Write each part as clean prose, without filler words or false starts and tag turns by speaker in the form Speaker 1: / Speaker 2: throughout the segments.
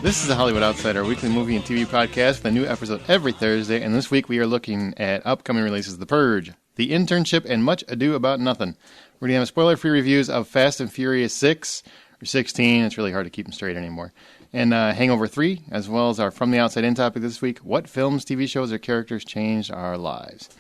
Speaker 1: This is the Hollywood Outsider, a weekly movie and TV podcast with a new episode every Thursday, and this week we are looking at upcoming releases: The Purge, The Internship, and Much Ado About Nothing. We're going to have spoiler-free reviews of Fast and Furious 6, or 16, it's really hard to keep them straight anymore, and Hangover 3, as well as our From the Outside In topic this week: what films, TV shows, or characters changed our lives.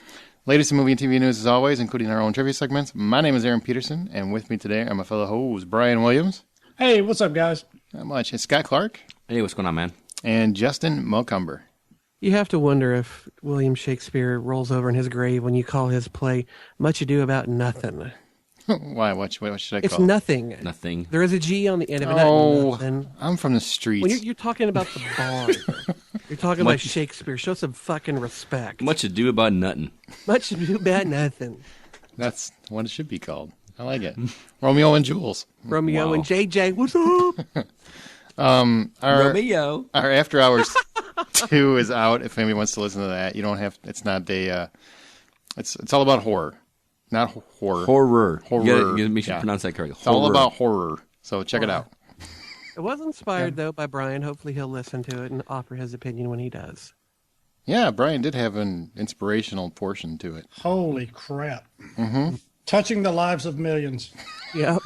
Speaker 1: Latest in movie and TV news as always, including our own trivia segments. My name is Aaron Peterson, and with me today are my fellow hosts, Brian Williams.
Speaker 2: Hey, what's up, guys?
Speaker 1: Not much. It's Scott Clark.
Speaker 3: Hey, what's going on, man?
Speaker 1: And Justin Mulcumber.
Speaker 4: You have to wonder if William Shakespeare rolls over in his grave when you call his play Much Ado About Nothing.
Speaker 1: Why? What should I call it?
Speaker 4: It's nothing.
Speaker 3: Nothing.
Speaker 4: There is a G on the end of it. Nothing.
Speaker 1: I'm from the streets.
Speaker 4: Well, you're talking about the bar. You're talking about Shakespeare. Show some fucking respect.
Speaker 3: Much ado about nothing.
Speaker 4: Much ado about nothing.
Speaker 1: That's what it should be called. I like it. Romeo and Jules.
Speaker 4: Romeo and JJ, what's up?
Speaker 3: Romeo.
Speaker 1: Our After Hours 2 is out. If anybody wants to listen to that, you don't have. It's not a. It's all about horror, not horror.
Speaker 3: Horror.
Speaker 1: Horror.
Speaker 3: You gotta make sure you pronounce that correctly.
Speaker 1: It's all about horror. So check it out.
Speaker 4: It was inspired though by Brian. Hopefully he'll listen to it and offer his opinion when he does.
Speaker 1: Yeah, Brian did have an inspirational portion to it.
Speaker 2: Holy crap.
Speaker 1: Mm-hmm.
Speaker 2: Touching the lives of millions.
Speaker 4: Yep.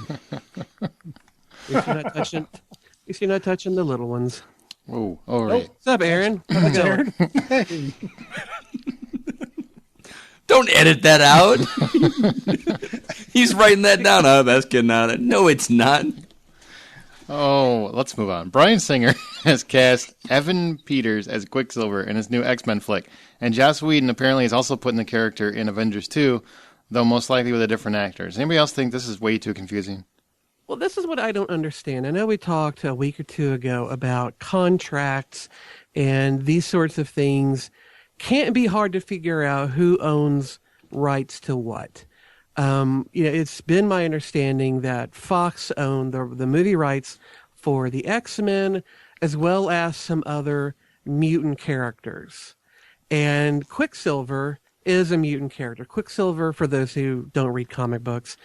Speaker 4: If you're not touching the little ones.
Speaker 1: Oh, all right.
Speaker 4: What's up, Aaron? How's it going?
Speaker 2: Hey.
Speaker 3: Don't edit that out. He's writing that down. Oh, that's getting out of it. No, it's not.
Speaker 1: Oh, let's move on. Bryan Singer has cast Evan Peters as Quicksilver in his new X-Men flick. And Joss Whedon apparently is also putting the character in Avengers 2, though most likely with a different actor. Does anybody else think this is way too confusing?
Speaker 4: Well, this is what I don't understand. I know we talked a week or two ago about contracts and these sorts of things. Can't be hard to figure out who owns rights to what. It's been my understanding that Fox owned the movie rights for the X-Men as well as some other mutant characters. And Quicksilver is a mutant character. Quicksilver, for those who don't read comic books,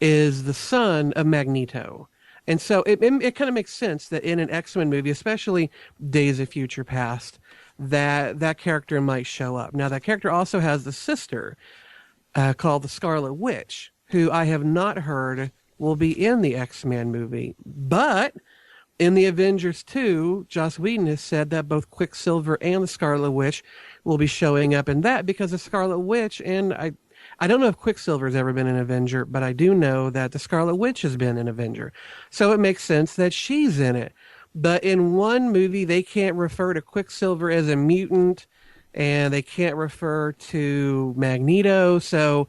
Speaker 4: is the son of Magneto. And so it kind of makes sense that in an X-Men movie, especially Days of Future Past, that character might show up. Now, that character also has the sister called the Scarlet Witch, who I have not heard will be in the X-Men movie. But in the Avengers 2, Joss Whedon has said that both Quicksilver and the Scarlet Witch will be showing up in that because the Scarlet Witch, and I don't know if Quicksilver's ever been an Avenger, but I do know that the Scarlet Witch has been an Avenger. So it makes sense that she's in it. But in one movie, they can't refer to Quicksilver as a mutant, and they can't refer to Magneto. So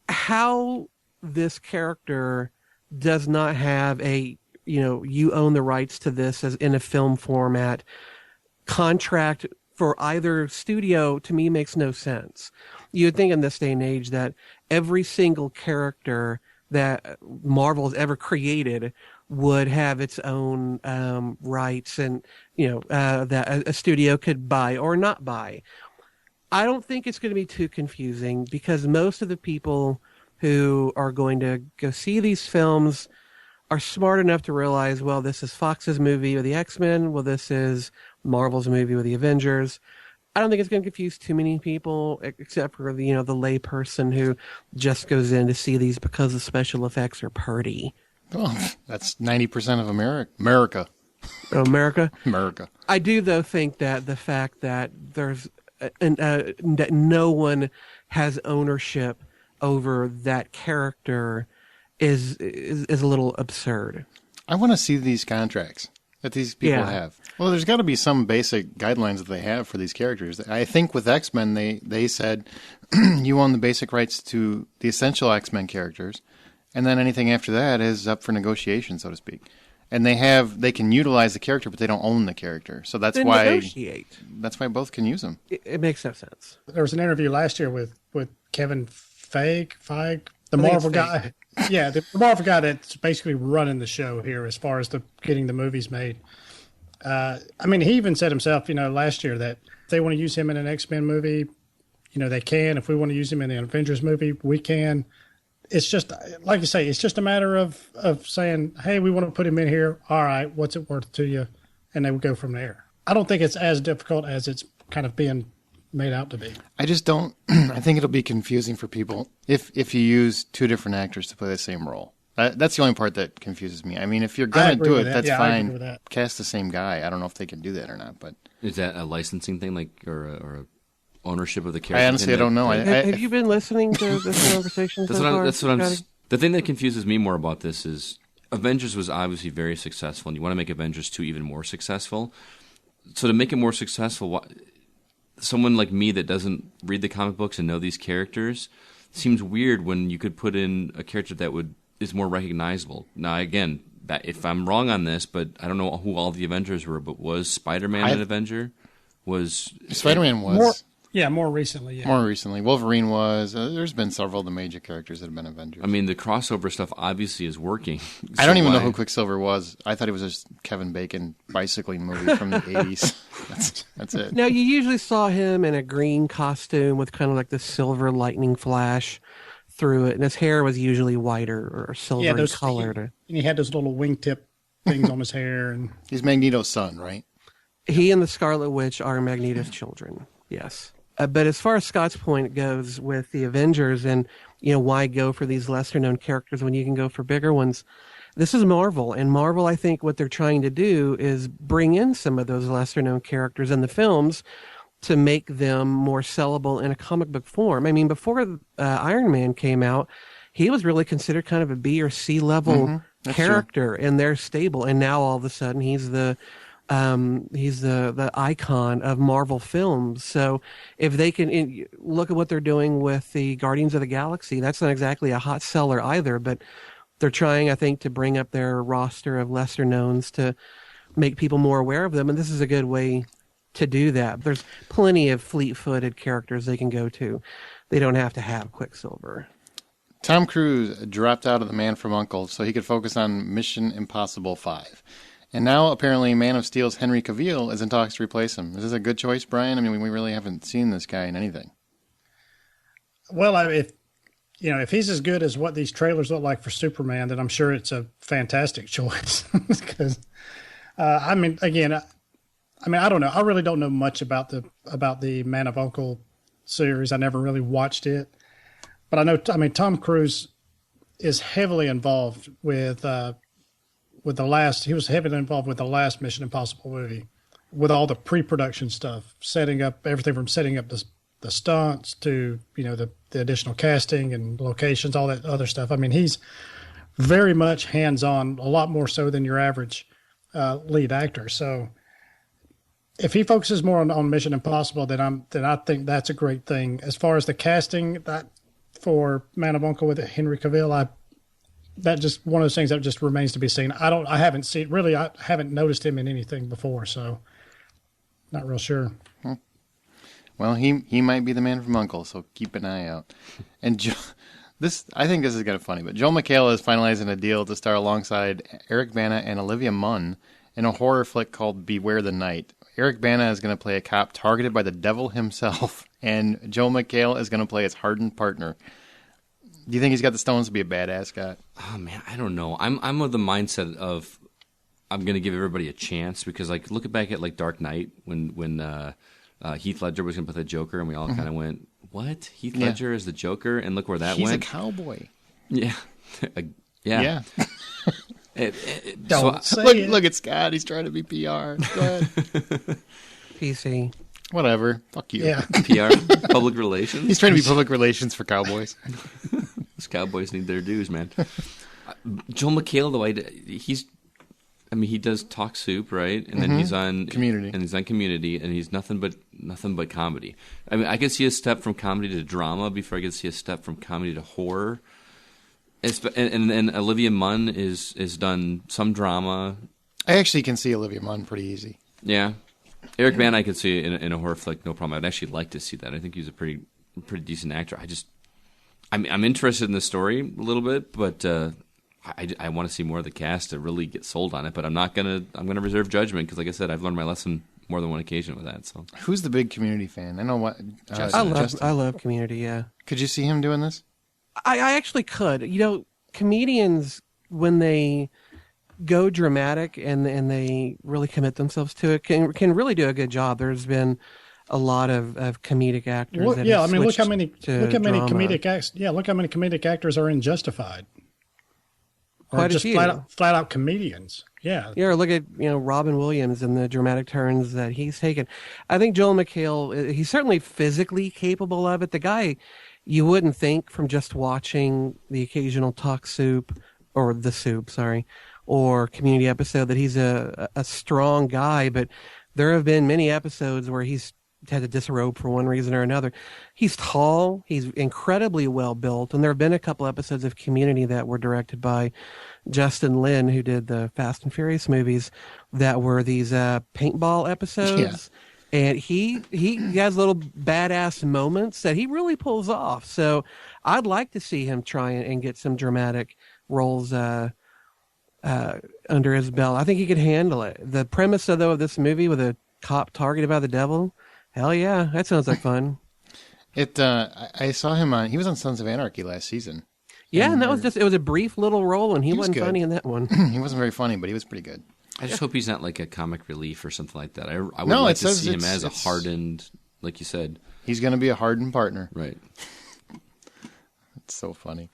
Speaker 4: how this character does not have a, you own the rights to this as in a film format contract for either studio, to me, makes no sense. You'd think in this day and age that every single character that Marvel has ever created would have its own rights and, that a studio could buy or not buy. I don't think it's going to be too confusing because most of the people who are going to go see these films are smart enough to realize, well, this is Fox's movie with the X-Men. Well, this is Marvel's movie with the Avengers. I don't think it's going to confuse too many people, except for the lay person who just goes in to see these because the special effects are pretty.
Speaker 1: Well, that's 90% of America.
Speaker 4: Oh, America?
Speaker 1: America.
Speaker 4: I do, though, think that the fact that there's that no one has ownership over that character is a little absurd.
Speaker 1: I want to see these contracts that these people have. Well, there's got to be some basic guidelines that they have for these characters. I think with X-Men, they said you own the basic rights to the essential X-Men characters, and then anything after that is up for negotiation, so to speak. And they can utilize the character, but they don't own the character. So that's why
Speaker 4: negotiate.
Speaker 1: That's why both can use them.
Speaker 4: It makes no sense.
Speaker 2: There was an interview last year with Kevin Feige, the Marvel guy. Yeah, the Marvel guy that's basically running the show here as far as getting the movies made. He even said himself, last year that if they want to use him in an X-Men movie, they can. If we want to use him in an Avengers movie, we can. it's just like you say, it's just a matter of saying, hey, we want to put him in here. All right, what's it worth to you? And they would go from there. I don't think it's as difficult as it's kind of being made out to be.
Speaker 1: I just don't. I think it'll be confusing for people if you use two different actors to play the same role. That's the only part that confuses me. I mean, if you're going to do it, that's fine. Cast the same guy. I don't know if they can do that or not. But
Speaker 3: is that a licensing thing, like or a ownership of the character?
Speaker 1: I honestly don't know.
Speaker 4: Have you been listening to this conversation?
Speaker 3: The thing that confuses me more about this is Avengers was obviously very successful, and you want to make Avengers 2 even more successful. So to make it more successful, someone like me that doesn't read the comic books and know these characters seems weird when you could put in a character that is more recognizable. Now, again, if I'm wrong on this, but I don't know who all the Avengers were, but was Spider-Man an Avenger?
Speaker 1: Spider-Man was...
Speaker 2: More recently, yeah.
Speaker 1: More recently. Wolverine was. There's been several of the major characters that have been Avengers.
Speaker 3: I mean, the crossover stuff obviously is working.
Speaker 1: I don't even know who Quicksilver was. I thought he was a Kevin Bacon bicycling movie from the 80s. That's it.
Speaker 4: Now, you usually saw him in a green costume with kind of like the silver lightning flash through it, and his hair was usually whiter or silver colored.
Speaker 2: And he had those little wingtip things on his hair. And
Speaker 1: he's Magneto's son, right?
Speaker 4: He and the Scarlet Witch are Magneto's children, yes. But as far as Scott's point goes with the Avengers and, why go for these lesser-known characters when you can go for bigger ones, this is Marvel. And Marvel, I think what they're trying to do is bring in some of those lesser-known characters in the films to make them more sellable in a comic book form. I mean, before Iron Man came out, he was really considered kind of a B or C level character in their stable. And now all of a sudden he's the icon of Marvel films. So if they can look at what they're doing with the Guardians of the Galaxy, that's not exactly a hot seller either, but they're trying, I think, to bring up their roster of lesser knowns to make people more aware of them. And this is a good way to do that. There's plenty of fleet-footed characters they can go to. They don't have to have Quicksilver.
Speaker 1: Tom Cruise dropped out of The Man from U.N.C.L.E. so he could focus on Mission Impossible 5. And now, apparently, Man of Steel's Henry Cavill is in talks to replace him. Is this a good choice, Brian? I mean, we really haven't seen this guy in anything.
Speaker 2: Well, if he's as good as what these trailers look like for Superman, then I'm sure it's a fantastic choice. Because, I don't know. I really don't know much about the Man of U.N.C.L.E. series. I never really watched it. But I know, Tom Cruise is heavily involved with he was heavily involved with the last Mission Impossible movie, with all the pre-production stuff, setting up everything from setting up the stunts to, the additional casting and locations, all that other stuff. I mean, he's very much hands-on, a lot more so than your average lead actor. So if he focuses more on Mission Impossible, then I think that's a great thing. As far as the casting that for Man of U.N.C.L.E. with Henry Cavill, that just one of those things that just remains to be seen. I haven't noticed him in anything before, so not real sure.
Speaker 1: Well, he might be the Man from U.N.C.L.E., so keep an eye out. And I think this is kind of funny, but Joel McHale is finalizing a deal to star alongside Eric Bana and Olivia Munn in a horror flick called Beware the Night. Eric Bana is going to play a cop targeted by the devil himself, and Joel McHale is going to play his hardened partner. Do you think he's got the stones to be a badass, Scott?
Speaker 3: Oh man, I don't know. I'm of the mindset of I'm going to give everybody a chance because, like, look back at like Dark Knight when Heath Ledger was going to play the Joker, and we all kind of went, "What? Heath Ledger is the Joker?" And look where that went.
Speaker 1: He's a cowboy.
Speaker 3: Yeah, yeah.
Speaker 1: Look at Scott. He's trying to be PR. Go ahead.
Speaker 4: PC.
Speaker 1: Whatever. Fuck you.
Speaker 2: Yeah.
Speaker 3: PR, public relations.
Speaker 1: He's trying to be public relations for cowboys.
Speaker 3: Those cowboys need their dues, man. Joel McHale, though, he does Talk Soup, right? And then he's on
Speaker 1: Community,
Speaker 3: and he's nothing but comedy. I mean, I could see a step from comedy to drama before I could see a step from comedy to horror. And Olivia Munn is done some drama.
Speaker 1: I actually can see Olivia Munn pretty easy.
Speaker 3: Yeah. Eric Bana I could see in a horror flick, no problem. I'd actually like to see that. I think he's a pretty decent actor. I'm interested in the story a little bit, but I want to see more of the cast to really get sold on it. But I'm gonna reserve judgment because, like I said, I've learned my lesson more than one occasion with that. So
Speaker 1: who's the big Community fan? I know what
Speaker 4: I love Community. Yeah.
Speaker 1: Could you see him doing this?
Speaker 4: I actually could. Comedians, when they go dramatic and they really commit themselves to it, can really do a good job. There's been a lot of comedic actors.
Speaker 2: Look,
Speaker 4: that
Speaker 2: yeah,
Speaker 4: have
Speaker 2: I mean, look how
Speaker 4: switched
Speaker 2: many
Speaker 4: to
Speaker 2: comedic acts. Yeah, look how many comedic actors are in Justified. Or
Speaker 4: Quite a
Speaker 2: just
Speaker 4: few.
Speaker 2: flat out comedians. Yeah.
Speaker 4: Yeah, or look at Robin Williams and the dramatic turns that he's taken. I think Joel McHale, he's certainly physically capable of it. The guy, you wouldn't think from just watching the occasional Talk Soup or The Soup, sorry, or Community episode that he's a strong guy, but there have been many episodes where he's had to disrobe for one reason or another. He's tall, he's incredibly well built, and there have been a couple episodes of Community that were directed by Justin Lin, who did the Fast and Furious movies, that were these paintball episodes. Yeah. And he has little badass moments that he really pulls off. So I'd like to see him try and get some dramatic roles under his belt. I think he could handle it. The premise, though, of this movie with a cop targeted by the devil, hell yeah, that sounds like fun.
Speaker 1: I saw him he was on Sons of Anarchy last season.
Speaker 4: Yeah, and it was a brief little role, and he wasn't funny in that one.
Speaker 1: He wasn't very funny, but he was pretty good.
Speaker 3: I just hope he's not like a comic relief or something like that. I would like to see him as a hardened, like you said.
Speaker 1: He's going to be a hardened partner.
Speaker 3: Right.
Speaker 1: It's so funny.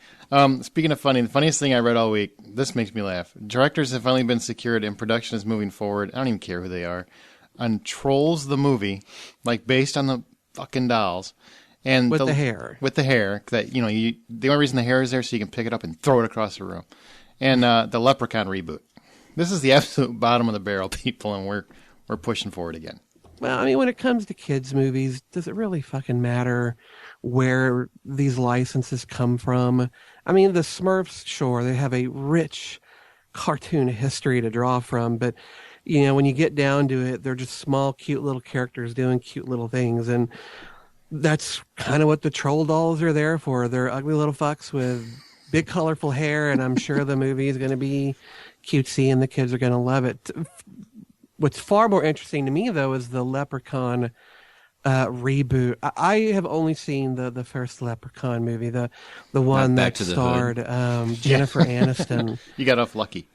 Speaker 1: Speaking of funny, the funniest thing I read all week, this makes me laugh. Directors have finally been secured and production is moving forward. I don't even care who they are. On Trolls the movie, like based on the fucking dolls. And
Speaker 4: with the hair.
Speaker 1: With the hair. That the only reason the hair is there is so you can pick it up and throw it across the room. And the Leprechaun reboot. This is the absolute bottom of the barrel, people, and we're pushing forward again.
Speaker 4: Well, I mean, when it comes to kids' movies, does it really fucking matter where these licenses come from? I mean, the Smurfs, sure, they have a rich cartoon history to draw from, but, when you get down to it, they're just small, cute little characters doing cute little things, and that's kind of what the troll dolls are there for. They're ugly little fucks with big, colorful hair, and I'm sure the movie is going to be cutesy and the kids are going to love it. What's far more interesting to me, though, is the Leprechaun reboot. I have only seen the first Leprechaun movie, the one that starred Jennifer Aniston.
Speaker 1: You got off lucky.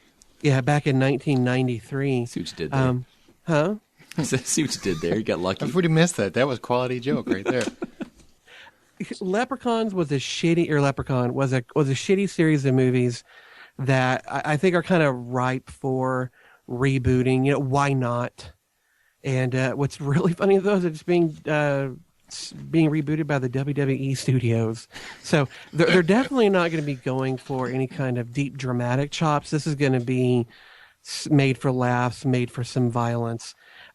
Speaker 4: Yeah, back in 1993.
Speaker 3: See what you did there.
Speaker 4: Huh?
Speaker 3: See what you did there. You got lucky.
Speaker 1: I pretty missed that. That was quality joke right there.
Speaker 4: Leprechaun was a shitty series of movies that I think are kind of ripe for rebooting. Why not? And what's really funny though is it's being rebooted by the WWE studios. So they're definitely not going to be going for any kind of deep dramatic chops. This is going to be made for laughs, made for some violence.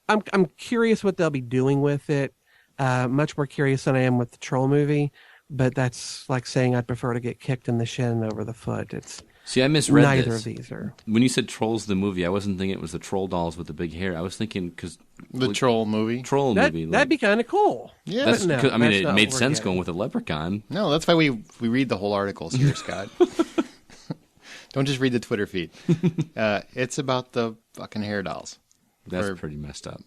Speaker 4: I'm curious what they'll be doing with it. Much more curious than I am with the Troll movie. But that's like saying I'd prefer to get kicked in the shin over the foot.
Speaker 3: See, I misread
Speaker 4: neither
Speaker 3: this.
Speaker 4: of these are.
Speaker 3: When you said Trolls the movie, I wasn't thinking it was the troll dolls with the big hair. I was thinking because
Speaker 1: the Troll movie.
Speaker 4: That'd be kind of cool.
Speaker 1: Yeah,
Speaker 3: it made sense going with a leprechaun.
Speaker 1: No, that's why we read the whole articles here, Scott. Don't just read the Twitter feed. It's about the fucking hair dolls.
Speaker 3: That's pretty messed up.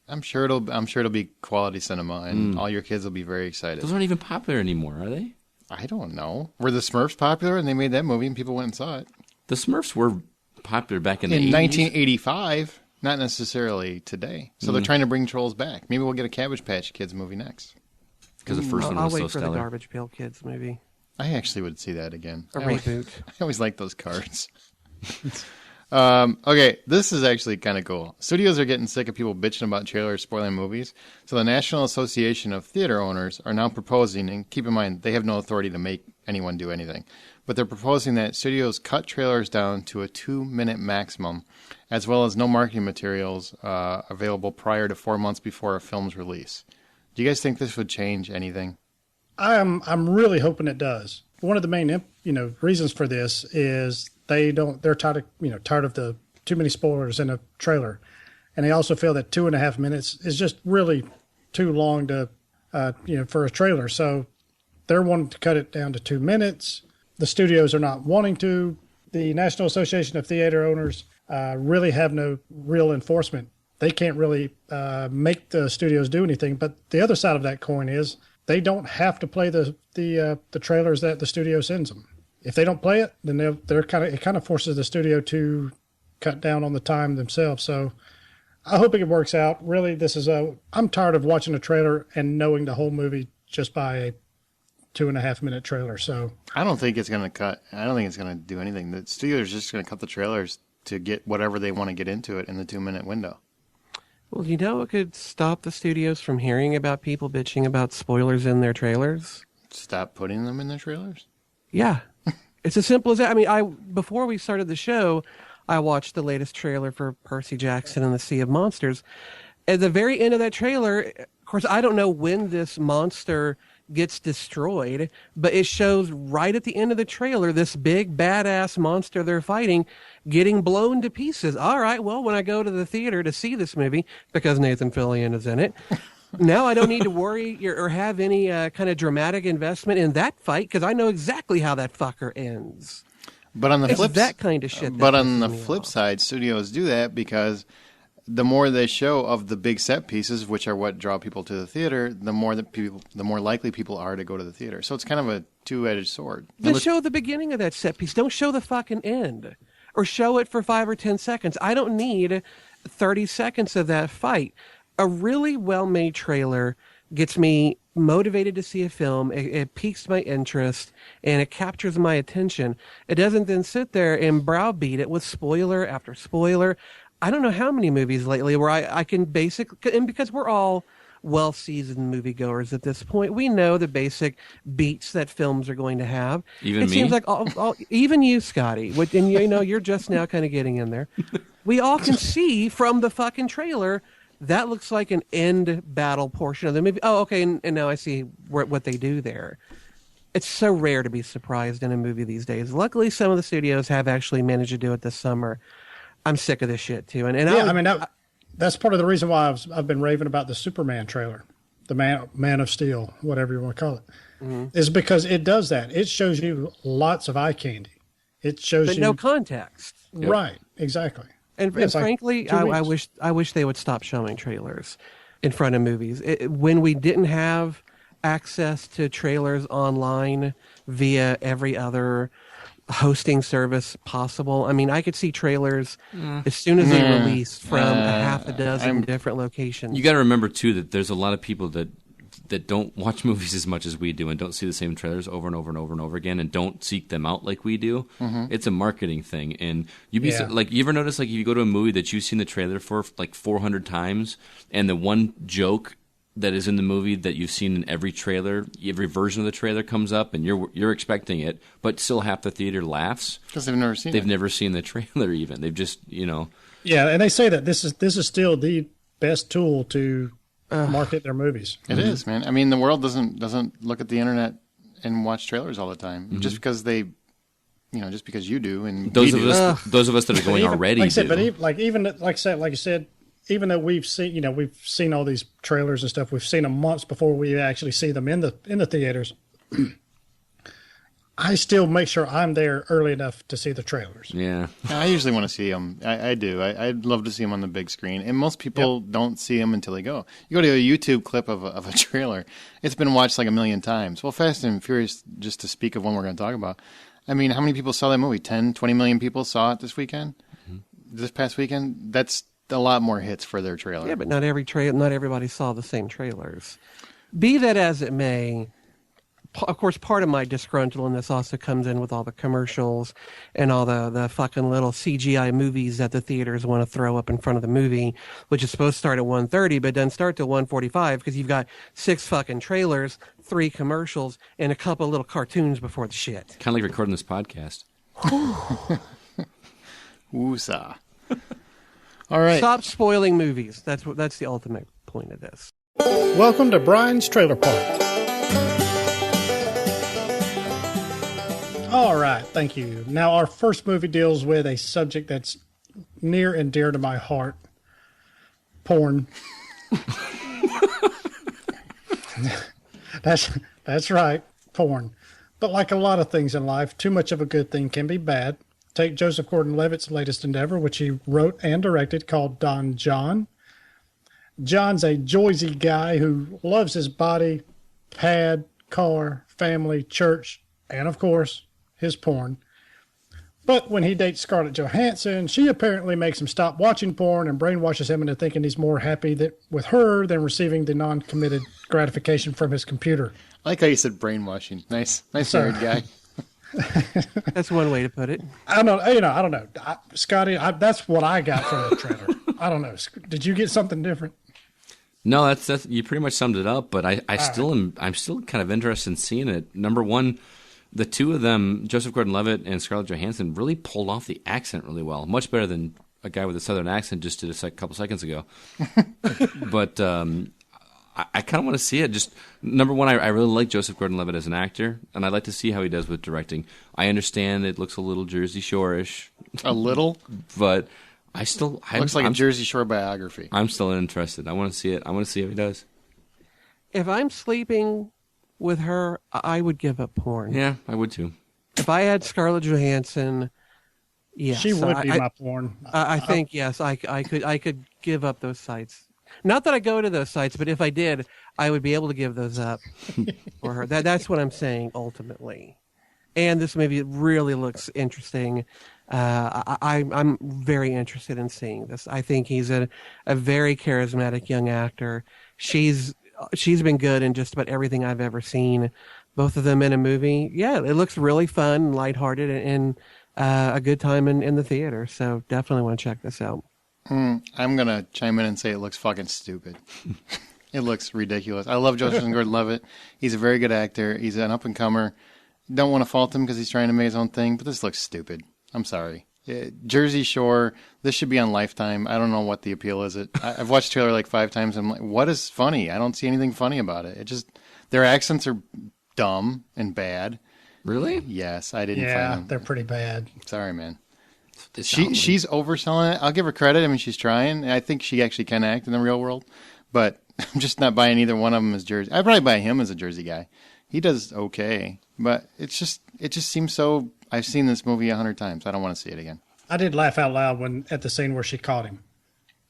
Speaker 1: I'm sure it'll be quality cinema, and all your kids will be very excited.
Speaker 3: Those aren't even popular anymore, are they?
Speaker 1: I don't know. Were the Smurfs popular and they made that movie and people went and saw it?
Speaker 3: The Smurfs were popular back in the 80s.
Speaker 1: 1985, not necessarily today. So they're trying to bring Trolls back. Maybe we'll get a Cabbage Patch Kids movie next.
Speaker 3: Because the first one was so stellar.
Speaker 4: I'll wait for the Garbage Pail Kids movie.
Speaker 1: I actually would see that again.
Speaker 4: A reboot.
Speaker 1: I always like those cards. Okay, this is actually kind of cool. Studios are getting sick of people bitching about trailers spoiling movies, so the National Association of Theater Owners are now proposing, and keep in mind, they have no authority to make anyone do anything, but they're proposing that studios cut trailers down to a 2-minute maximum, as well as no marketing materials available prior to 4 months before a film's release. Do you guys think this would change anything?
Speaker 2: I'm really hoping it does. One of the main reasons for this is they're tired of the too many spoilers in a trailer, and they also feel that 2.5 minutes is just really too long to for a trailer. So they're wanting to cut it down to 2 minutes. The studios are not wanting to. The National Association of Theater Owners really have no real enforcement. They can't really make the studios do anything. But the other side of that coin is they don't have to play the trailers that the studio sends them. If they don't play it, then it kind of forces the studio to cut down on the time themselves. So I hope it works out. Really, I'm tired of watching a trailer and knowing the whole movie just by a 2.5-minute trailer. So
Speaker 1: I don't think it's going to cut. I don't think it's going to do anything. The studio is just going to cut the trailers to get whatever they want to get into it in the 2-minute window.
Speaker 4: Well, it could stop the studios from hearing about people bitching about spoilers in their trailers.
Speaker 1: Stop putting them in their trailers?
Speaker 4: Yeah. It's as simple as that. I mean, before we started the show, I watched the latest trailer for Percy Jackson and the Sea of Monsters. At the very end of that trailer, of course, I don't know when this monster gets destroyed, but it shows right at the end of the trailer this big badass monster they're fighting getting blown to pieces. All right, well, when I go to the theater to see this movie, because Nathan Fillion is in it, now I don't need to worry or have any kind of dramatic investment in that fight because I know exactly how that fucker ends.
Speaker 1: But on the
Speaker 4: that kind of shit.
Speaker 1: But on the flip side, studios do that because the more they show of the big set pieces, which are what draw people to the theater, the more likely people are to go to the theater. So it's kind of a two-edged sword.
Speaker 4: Then show the beginning of that set piece. Don't show the fucking end, or show it for 5 or 10 seconds. I don't need 30 seconds of that fight. A really well-made trailer gets me motivated to see a film. It piques my interest and it captures my attention. It doesn't then sit there and browbeat it with spoiler after spoiler. I don't know how many movies lately where I can basically, and because we're all well-seasoned moviegoers at this point, we know the basic beats that films are going to have.
Speaker 3: Even
Speaker 4: it
Speaker 3: me?
Speaker 4: seems like even you, Scotty, and you're just now kind of getting in there. We all can see from the fucking trailer that looks like an end battle portion of the movie. Oh, okay, and now I see what they do there. It's so rare to be surprised in a movie these days. Luckily, some of the studios have actually managed to do it this summer. I'm sick of this shit too,
Speaker 2: that's part of the reason why I've been raving about the Superman trailer, the Man of Steel, whatever you want to call it, is because it does that. It shows you lots of eye candy. It shows
Speaker 4: but
Speaker 2: you
Speaker 4: no context.
Speaker 2: Right, exactly.
Speaker 4: And frankly, I wish they would stop showing trailers in front of movies. When we didn't have access to trailers online via every other hosting service possible. I mean, I could see trailers as soon as they released from a half a dozen different locations.
Speaker 3: You got to remember too that there's a lot of people that don't watch movies as much as we do and don't see the same trailers over and over and over and over again and don't seek them out like we do. It's a marketing thing, and you ever notice like if you go to a movie that you've seen the trailer for like 400 times and the one joke that is in the movie that you've seen in every trailer, every version of the trailer comes up, and you're expecting it, but still half the theater laughs
Speaker 1: because they've never seen it.
Speaker 3: They've never seen the trailer even. They've just
Speaker 2: Yeah, and they say that this is still the best tool to market their movies.
Speaker 1: It is, man. I mean, the world doesn't look at the internet and watch trailers all the time just because just because you do, and
Speaker 3: those of us that are going already.
Speaker 2: Like I said, but you said. Even though we've seen all these trailers and stuff, we've seen them months before we actually see them in the theaters. I still make sure I'm there early enough to see the trailers.
Speaker 3: Yeah,
Speaker 1: I usually want to see them. I do. I'd love to see them on the big screen, and most people don't see them until they go. You go to a YouTube clip of a trailer; it's been watched like 1 million times. Well, Fast and Furious, just to speak of one we're going to talk about. I mean, how many people saw that movie? 10, 20 million people saw it this weekend. This past weekend, that's a lot more hits for their trailer.
Speaker 4: Yeah, but not everybody saw the same trailers. Be that as it may, of course, part of my disgruntlement also comes in with all the commercials and all the fucking little CGI movies that the theaters want to throw up in front of the movie, which is supposed to start at 1:30, but doesn't start till 1:45 because you've got 6 fucking trailers, 3 commercials, and a couple little cartoons before the shit.
Speaker 3: Kind of like recording this podcast.
Speaker 1: Woosah. All right.
Speaker 4: Stop spoiling movies. That's the ultimate point of this.
Speaker 2: Welcome to Brian's Trailer Park. All right, thank you. Now, our first movie deals with a subject that's near and dear to my heart. Porn. That's right, porn. But like a lot of things in life, too much of a good thing can be bad. Take Joseph Gordon-Levitt's latest endeavor, which he wrote and directed, called Don John. John's a Jersey guy who loves his body, pad, car, family, church, and of course, his porn. But when he dates Scarlett Johansson, she apparently makes him stop watching porn and brainwashes him into thinking he's more happy with her than receiving the non-committed gratification from his computer.
Speaker 1: I like how you said brainwashing. Nice nerd guy.
Speaker 4: That's one way to put it.
Speaker 2: I don't know. Scotty, that's what I got from the trailer. I don't know. Did you get something different?
Speaker 3: No, that's you pretty much summed it up. But I'm still kind of interested in seeing it. Number one, the two of them, Joseph Gordon-Levitt and Scarlett Johansson, really pulled off the accent really well. Much better than a guy with a southern accent just did a couple seconds ago. But I kind of want to see it. Just number one, I really like Joseph Gordon-Levitt as an actor, and I'd like to see how he does with directing. I understand it looks a little Jersey Shore-ish.
Speaker 1: A little?
Speaker 3: But looks
Speaker 1: like a Jersey Shore biography.
Speaker 3: I'm still interested. I want to see it. I want to see how he does.
Speaker 4: If I'm sleeping with her, I would give up porn.
Speaker 3: Yeah, I would too.
Speaker 4: If I had Scarlett Johansson, yes,
Speaker 2: she would be my porn.
Speaker 4: I think yes, I could give up those sites. Not that I go to those sites, but if I did, I would be able to give those up for her. That's what I'm saying ultimately. And this movie really looks interesting. I'm very interested in seeing this. I think he's a very charismatic young actor. She's been good in just about everything I've ever seen. Both of them in a movie. Yeah, it looks really fun, lighthearted, and a good time in the theater. So definitely want to check this out.
Speaker 1: I'm going to chime in and say it looks fucking stupid. It looks ridiculous. I love Joseph Gordon-Levitt. He's a very good actor. He's an up-and-comer. Don't want to fault him because he's trying to make his own thing, but this looks stupid. I'm sorry. Jersey Shore, this should be on Lifetime. I don't know what the appeal is. I've watched the trailer like 5 times. I'm like, what is funny? I don't see anything funny about it. Their accents are dumb and bad.
Speaker 3: Really?
Speaker 1: Yes, I didn't find them.
Speaker 2: They're pretty bad.
Speaker 1: Sorry, man. She's overselling it. I'll give her credit. I mean, she's trying. I think she actually can act in the real world, but I'm just not buying either one of them as Jersey. I'd probably buy him as a Jersey guy. He does okay, but it just seems so. I've seen this movie 100 times. I don't want to see it again. I
Speaker 2: did laugh out loud at the scene where she caught him.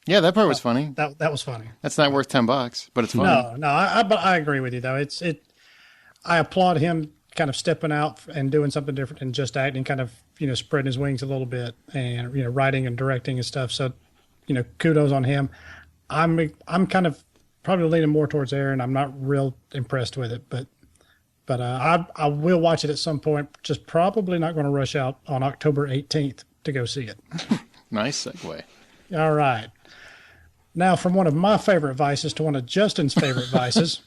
Speaker 1: Yeah, that part was funny.
Speaker 2: That was funny.
Speaker 1: That's not worth $10, but it's funny.
Speaker 2: No, I agree with you though. I applaud him kind of stepping out and doing something different and just acting, kind of, spreading his wings a little bit and, writing and directing and stuff. So, kudos on him. I'm kind of probably leaning more towards Aaron. I'm not real impressed with it, but I will watch it at some point. Just probably not going to rush out on October 18th to go see it.
Speaker 1: Nice segue.
Speaker 2: All right. Now, from one of my favorite vices to one of Justin's favorite vices,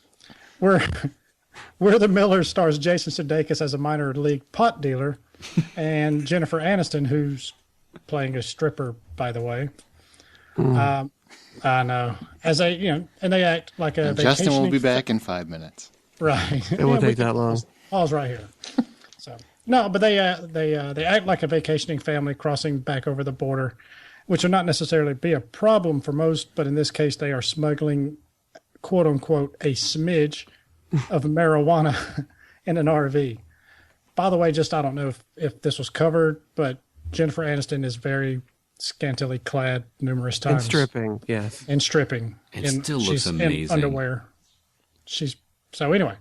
Speaker 2: Where the Millers stars Jason Sudeikis as a minor league pot dealer, and Jennifer Aniston, who's playing a stripper, by the way. I know. And they act like a.
Speaker 1: Justin will be back in 5 minutes.
Speaker 2: Right.
Speaker 4: It won't take that long.
Speaker 2: Paul's right here. So no, but they act like a vacationing family crossing back over the border, which will not necessarily be a problem for most, but in this case, they are smuggling, quote unquote, a smidge of marijuana in an RV. By the way, I don't know if this was covered, but Jennifer Aniston is very scantily clad numerous times.
Speaker 4: And stripping, yes.
Speaker 2: And stripping.
Speaker 3: It still looks amazing.
Speaker 2: In underwear. So anyway.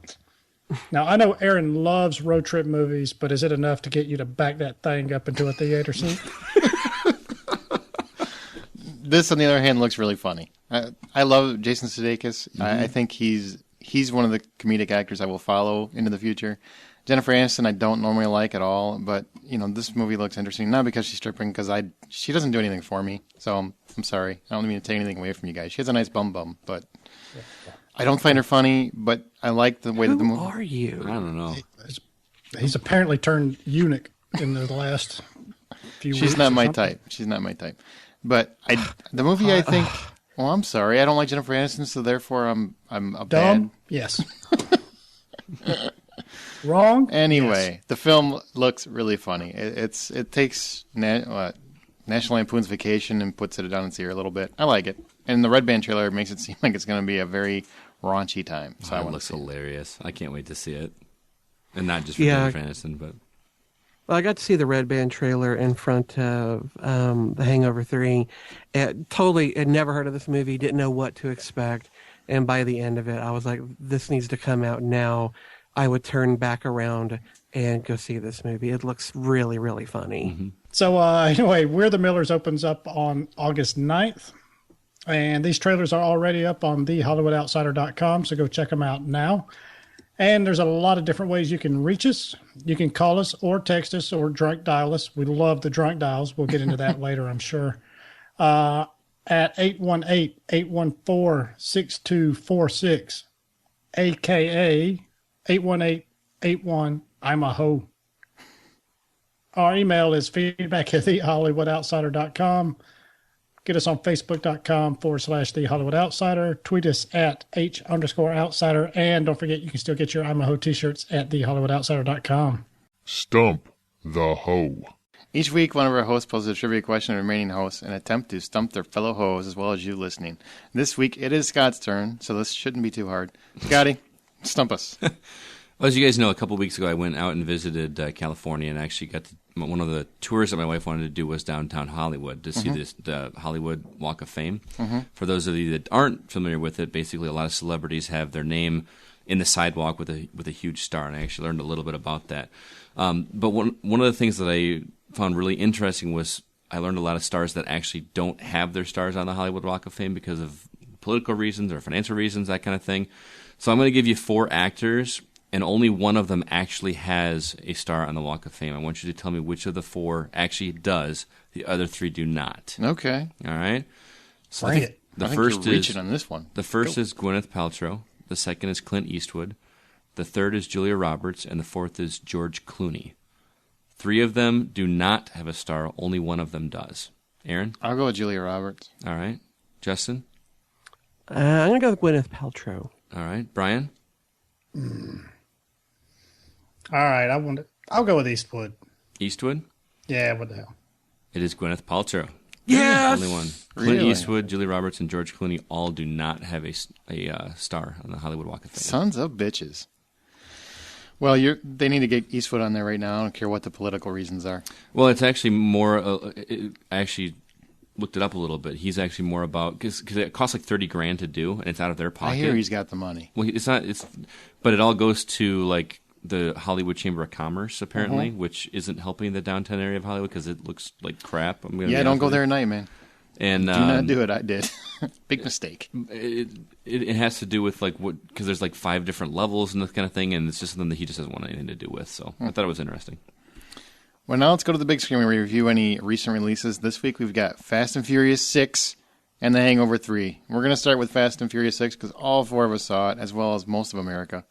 Speaker 2: Now, I know Aaron loves road trip movies, but is it enough to get you to back that thing up into a theater seat?
Speaker 1: This, on the other hand, looks really funny. I love Jason Sudeikis. Mm-hmm. I think he's one of the comedic actors I will follow into the future. Jennifer Aniston I don't normally like at all, but this movie looks interesting. Not because she's stripping, because she doesn't do anything for me. So I'm sorry. I don't mean to take anything away from you guys. She has a nice bum, but I don't find her funny. But I like the way that the movie.
Speaker 4: Who are you?
Speaker 3: I don't know.
Speaker 2: He's apparently turned eunuch in the last few weeks.
Speaker 1: She's not my type. But the movie, I think. Well, I'm sorry. I don't like Jennifer Aniston, so therefore I'm a
Speaker 2: dumb.
Speaker 1: Bad.
Speaker 2: Yes. Wrong.
Speaker 1: Anyway,
Speaker 2: yes.
Speaker 1: The film looks really funny. It takes National Lampoon's Vacation and puts it down its ear a little bit. I like it, and the Red Band trailer makes it seem like it's going to be a very raunchy time. So
Speaker 3: it looks hilarious. I can't wait to see it, and not just for Jennifer Aniston, but.
Speaker 4: Well, I got to see the Red Band trailer in front of the Hangover 3. Totally had never heard of this movie, didn't know what to expect. And by the end of it, I was like, this needs to come out now. I would turn back around and go see this movie. It looks really, really funny.
Speaker 3: Mm-hmm.
Speaker 2: So anyway, We're the Millers opens up on August 9th. And these trailers are already up on thehollywoodoutsiders.com, so go check them out now. And there's a lot of different ways you can reach us. You can call us or text us or drunk dial us. We love the drunk dials. We'll get into that later, I'm sure. At 818-814-6246, a.k.a. 818-81, I'm a hoe. Our email is feedback@thehollywoodoutsiders.com. Get us on Facebook.com/The Hollywood Outsider. Tweet us at H_outsider. And don't forget, you can still get your I'm a Ho t-shirts at TheHollywoodOutsider.com.
Speaker 5: Stump the Ho.
Speaker 1: Each week, one of our hosts poses a trivia question to remaining hosts and attempt to stump their fellow hoes as well as you listening. This week, it is Scott's turn, so this shouldn't be too hard. Scotty, stump us.
Speaker 3: Well, as you guys know, a couple of weeks ago, I went out and visited California and actually got to, one of the tours that my wife wanted to do was downtown Hollywood to see the Hollywood Walk of Fame. For those of you that aren't familiar with it, basically a lot of celebrities have their name in the sidewalk with a huge star, and I actually learned a little bit about that. But one of the things that I found really interesting was I learned a lot of stars that actually don't have their stars on the Hollywood Walk of Fame because of political reasons or financial reasons, that kind of thing. So I'm going to give you 4 actors, and only one of them actually has a star on the Walk of Fame. I want you to tell me which of the 4 actually does. The other 3 do not.
Speaker 1: Okay.
Speaker 3: All right? So
Speaker 2: Bring it.
Speaker 1: I think you're reaching on this one.
Speaker 3: The first is Gwyneth Paltrow. The second is Clint Eastwood. The third is Julia Roberts. And the fourth is George Clooney. 3 of them do not have a star. Only one of them does. Aaron?
Speaker 1: I'll go with Julia Roberts.
Speaker 3: All right. Justin?
Speaker 4: I'm going to go with Gwyneth Paltrow.
Speaker 3: All right. Brian?
Speaker 2: All right, I'll go with Eastwood.
Speaker 3: Eastwood?
Speaker 2: Yeah, what the hell?
Speaker 3: It is Gwyneth Paltrow.
Speaker 4: Yes!
Speaker 3: Only one. Clint
Speaker 1: Really?
Speaker 3: Eastwood, Julia Roberts, and George Clooney all do not have a star on the Hollywood Walk of Fame.
Speaker 1: Sons of bitches. Well, they need to get Eastwood on there right now. I don't care what the political reasons are.
Speaker 3: Well, it's actually more. I actually looked it up a little bit. He's actually more about because it costs like $30,000 to do, and it's out of their pocket.
Speaker 1: I hear he's got the money.
Speaker 3: Well, it's not. But it all goes to like the Hollywood Chamber of Commerce, apparently, which isn't helping the downtown area of Hollywood because it looks like crap.
Speaker 1: Yeah, don't go there at night, man.
Speaker 3: And
Speaker 1: do not do it. I did. Big mistake.
Speaker 3: It has to do with like what because there's like 5 different levels and this kind of thing, and it's just something that he just doesn't want anything to do with. So I thought it was interesting.
Speaker 1: Well, now let's go to the big screen where we review any recent releases. This week we've got Fast and Furious 6 and The Hangover 3. We're going to start with Fast and Furious 6 because all 4 of us saw it, as well as most of America.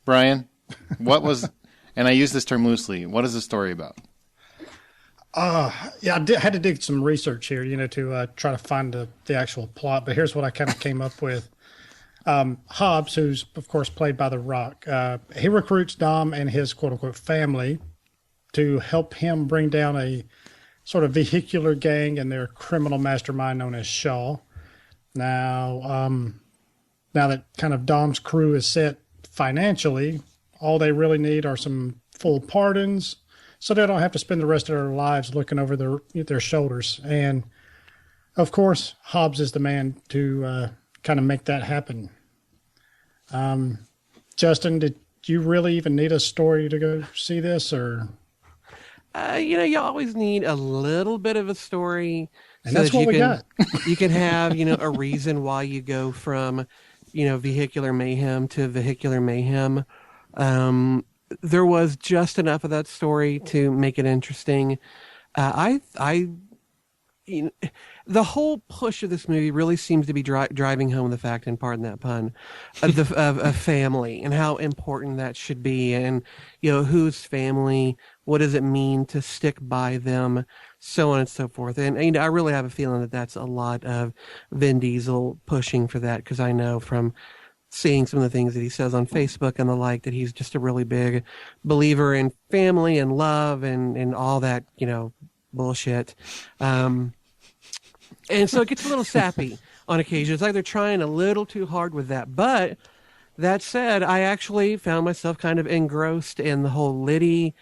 Speaker 1: Brian, what was, and I use this term loosely, what is the story about?
Speaker 2: Yeah, I had to dig some research here, to try to find the actual plot. But here's what I kind of came up with. Hobbs, who's, of course, played by The Rock, he recruits Dom and his quote-unquote family to help him bring down a sort of vehicular gang and their criminal mastermind known as Shaw. Now that kind of Dom's crew is set financially, all they really need are some full pardons so they don't have to spend the rest of their lives looking over their shoulders. And, of course, Hobbs is the man to kind of make that happen. Justin, did you really even need a story to go see this, or?
Speaker 4: You always need a little bit of a story.
Speaker 2: And that's what we got.
Speaker 4: You can have, a reason why you go from, vehicular mayhem to vehicular mayhem. There was just enough of that story to make it interesting. The whole push of this movie really seems to be driving home the fact, and pardon that pun, of family and how important that should be, and whose family, what does it mean to stick by them, so on and so forth. And I really have a feeling that that's a lot of Vin Diesel pushing for that, because I know from seeing some of the things that he says on Facebook and the like that he's just a really big believer in family and love and all that bullshit. And so it gets a little sappy on occasion. It's like they're trying a little too hard with that. But that said, I actually found myself kind of engrossed in the whole Liddy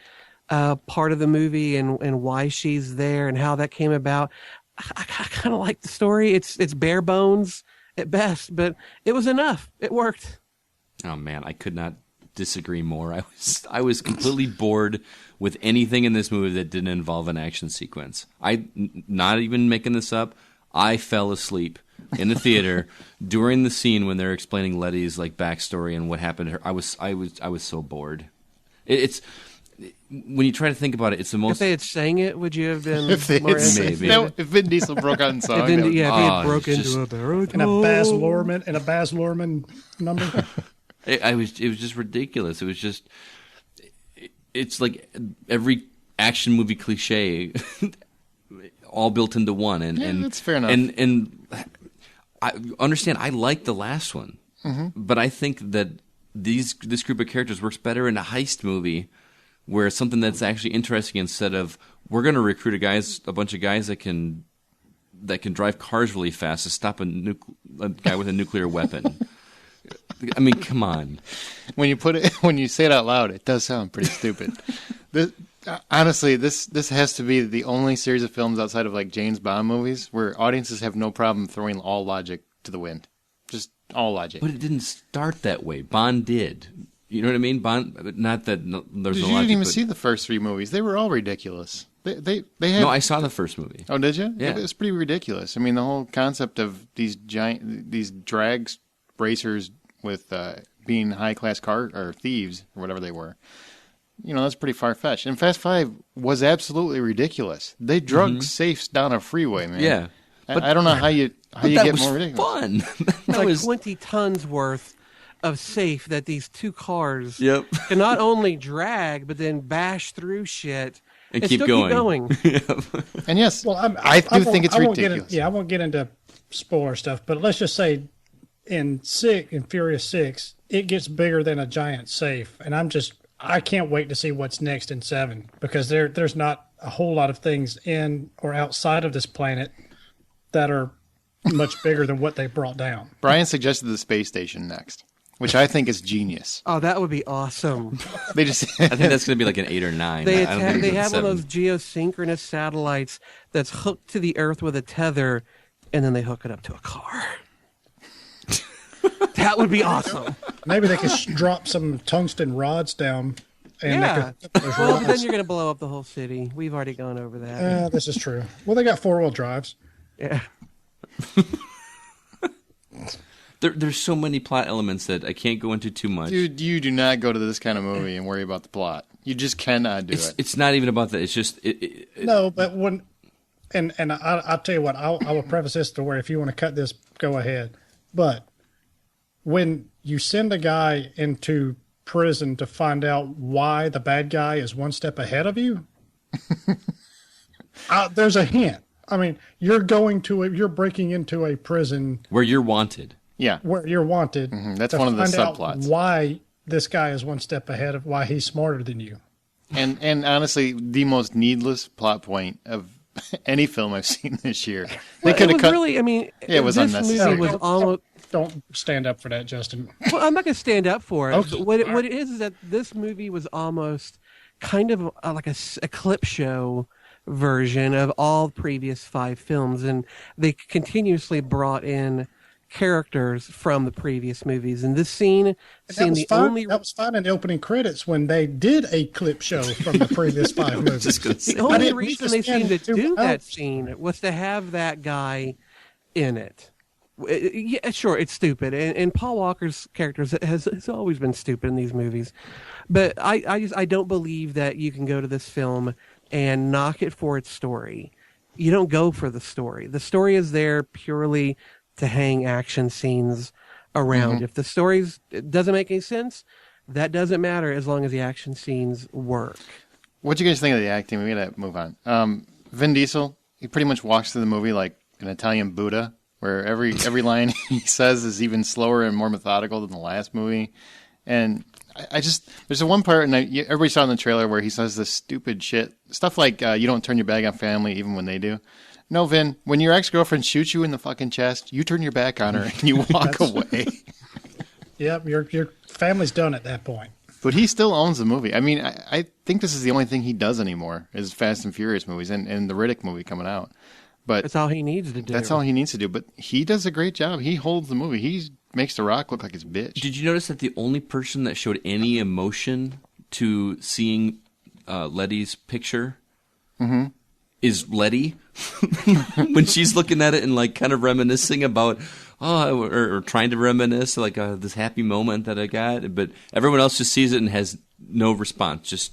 Speaker 4: part of the movie and why she's there and how that came about. I kind of like the story. It's bare bones at best, but it was enough. It worked.
Speaker 3: Oh man, I could not disagree more. I was completely bored with anything in this movie that didn't involve an action sequence. Not even making this up. I fell asleep in the theater during the scene when they're explaining Letty's like backstory and what happened to her. I was so bored. It's when you try to think about it, it's the most.
Speaker 4: If they had sang it, would you have been
Speaker 1: If they
Speaker 4: more
Speaker 1: had
Speaker 4: interested?
Speaker 1: no, if Vin Diesel broke out in song,
Speaker 4: If he
Speaker 1: that
Speaker 4: had broke into a baritone.
Speaker 2: And a Baz Luhrmann number.
Speaker 3: it was just ridiculous. It was just. It's like every action movie cliche, all built into one. And
Speaker 1: that's fair enough.
Speaker 3: And I understand. I like the last one, but I think that this group of characters works better in a heist movie, where it's something that's actually interesting instead of we're going to recruit a bunch of guys that can drive cars really fast to stop a guy with a nuclear weapon. I mean, come on.
Speaker 1: when you say it out loud, it does sound pretty stupid. Honestly, this has to be the only series of films outside of like James Bond movies where audiences have no problem throwing all logic to the wind. Just all logic.
Speaker 3: But it didn't start that way. Bond did. You know what I mean? Bond. Not that there's no logic.
Speaker 1: You didn't even see the first three movies. They were all ridiculous. They had.
Speaker 3: No, I saw the first movie.
Speaker 1: Oh, did you?
Speaker 3: Yeah.
Speaker 1: It was pretty ridiculous. I mean, the whole concept of these drag racers with being high class car or thieves or whatever they were. You know, that's pretty far fetched. And Fast Five was absolutely ridiculous. They drug safes down a freeway, man.
Speaker 3: Yeah.
Speaker 1: I don't know how you get more ridiculous.
Speaker 3: Fun.
Speaker 4: It's like 20 tons worth of safe that these two cars
Speaker 3: Yep.
Speaker 4: can not only drag, but then bash through shit
Speaker 3: and
Speaker 4: still keep going.
Speaker 1: And yes,
Speaker 2: Well,
Speaker 1: I do think it's ridiculous.
Speaker 2: I won't get into spoiler stuff, but let's just say in Furious 6, it gets bigger than a giant safe. And I can't wait to see what's next in 7 because there's not a whole lot of things in or outside of this planet that are much bigger than what they brought down.
Speaker 1: Brian suggested the space station next, which I think is genius.
Speaker 4: Oh, that would be awesome.
Speaker 1: They just
Speaker 3: I think that's going to be like an 8 or 9.
Speaker 4: They
Speaker 3: I don't think it's
Speaker 4: have one
Speaker 3: 7.
Speaker 4: of those geosynchronous satellites that's hooked to the Earth with a tether, and then they hook it up to a car. That would be awesome.
Speaker 2: Maybe they could drop some tungsten rods down. And
Speaker 4: Yeah.
Speaker 2: those
Speaker 4: Well,
Speaker 2: rods.
Speaker 4: then you're going to blow up the whole city. We've already gone over that.
Speaker 2: This is true. Well, they got 4-wheel drives.
Speaker 4: Yeah.
Speaker 3: There's so many plot elements that I can't go into too much.
Speaker 1: Dude, you do not go to this kind of movie and worry about the plot. You just cannot do it.
Speaker 3: It's not even about that. It's just
Speaker 2: No, but when, and I'll tell you what, I will preface this to where if you want to cut this, go ahead. But when you send a guy into prison to find out why the bad guy is one step ahead of you, there's a hint. I mean, you're breaking into a prison
Speaker 3: where you're wanted.
Speaker 1: Yeah.
Speaker 2: where you're wanted.
Speaker 1: That's
Speaker 2: to
Speaker 1: one of the
Speaker 2: find out
Speaker 1: subplots.
Speaker 2: why this guy is one step ahead of why he's smarter than you.
Speaker 1: And honestly, the most needless plot point of any film I've seen this year. They could have cut.
Speaker 4: Really, I mean,
Speaker 1: It was
Speaker 4: this
Speaker 1: unnecessary.
Speaker 4: movie was almost.
Speaker 2: Don't stand up for that, Justin.
Speaker 4: Well, I'm not going to stand up for it.
Speaker 2: Okay.
Speaker 4: What it is that this movie was almost kind of like a clip show version of all previous 5 films, and they continuously brought in characters from the previous movies. And this scene,
Speaker 2: That was fine in the opening credits when they did a clip show from the previous 5 movies.
Speaker 4: the only reason they seemed to do that scene was to have that guy in it. Yeah, sure, it's stupid, and Paul Walker's character has always been stupid in these movies, but I don't believe that you can go to this film and knock it for its story. You don't go for the story. The story is there purely to hang action scenes around. If the story doesn't make any sense, that doesn't matter as long as the action scenes work.
Speaker 1: What do you guys think of the acting? We gotta move on. Vin Diesel, he pretty much walks through the movie like an Italian Buddha, where every line he says is even slower and more methodical than the last movie. And I just, there's a one part, and everybody saw in the trailer where he says this stupid shit. Stuff like, you don't turn your back on family even when they do. No, Vin, when your ex-girlfriend shoots you in the fucking chest, you turn your back on her and you walk away.
Speaker 2: Yep, your family's done at that point.
Speaker 1: But he still owns the movie. I mean, I think this is the only thing he does anymore is Fast and Furious movies and the Riddick movie coming out. But
Speaker 4: That's all he needs to do.
Speaker 1: That's all he needs to do. But he does a great job. He holds the movie. He makes The Rock look like his bitch.
Speaker 3: Did you notice that the only person that showed any emotion to seeing Letty's picture is Letty? When she's looking at it and like kind of reminiscing about, or trying to reminisce like this happy moment that I got. But everyone else just sees it and has no response. Just,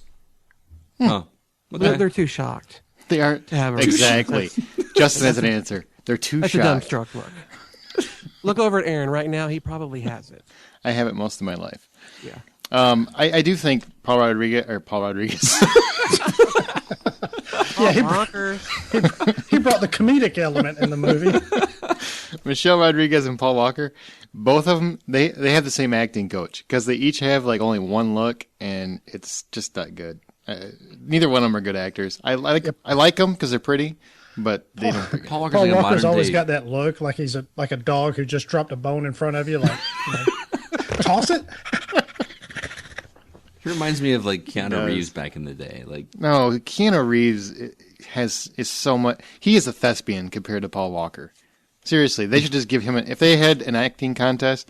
Speaker 3: okay.
Speaker 4: They're too shocked.
Speaker 1: They are.
Speaker 4: To have a
Speaker 1: Exactly. Justin has an answer. They're too
Speaker 4: That's
Speaker 1: shocked.
Speaker 4: a dumbstruck look. Look over at Aaron right now. He probably has it.
Speaker 1: I have it most of my life.
Speaker 4: Yeah.
Speaker 1: I do think Paul Rodriguez.
Speaker 2: Yeah, he brought the comedic element in the movie.
Speaker 1: Michelle Rodriguez and Paul Walker, both of them, they have the same acting coach because they each have like only one look, and it's just not good. Neither one of them are good actors. I like them because they're pretty, but they don't.
Speaker 3: Paul Walker's,
Speaker 2: Paul
Speaker 3: like a
Speaker 2: Walker's
Speaker 3: modern
Speaker 2: always
Speaker 3: day.
Speaker 2: got that look like he's like a dog who just dropped a bone in front of you. Like, toss it.
Speaker 3: He reminds me of like Keanu
Speaker 1: does.
Speaker 3: Reeves back in the day. Like,
Speaker 1: No, Keanu Reeves is so much. He is a thespian compared to Paul Walker. Seriously, they should just give him. If they had an acting contest,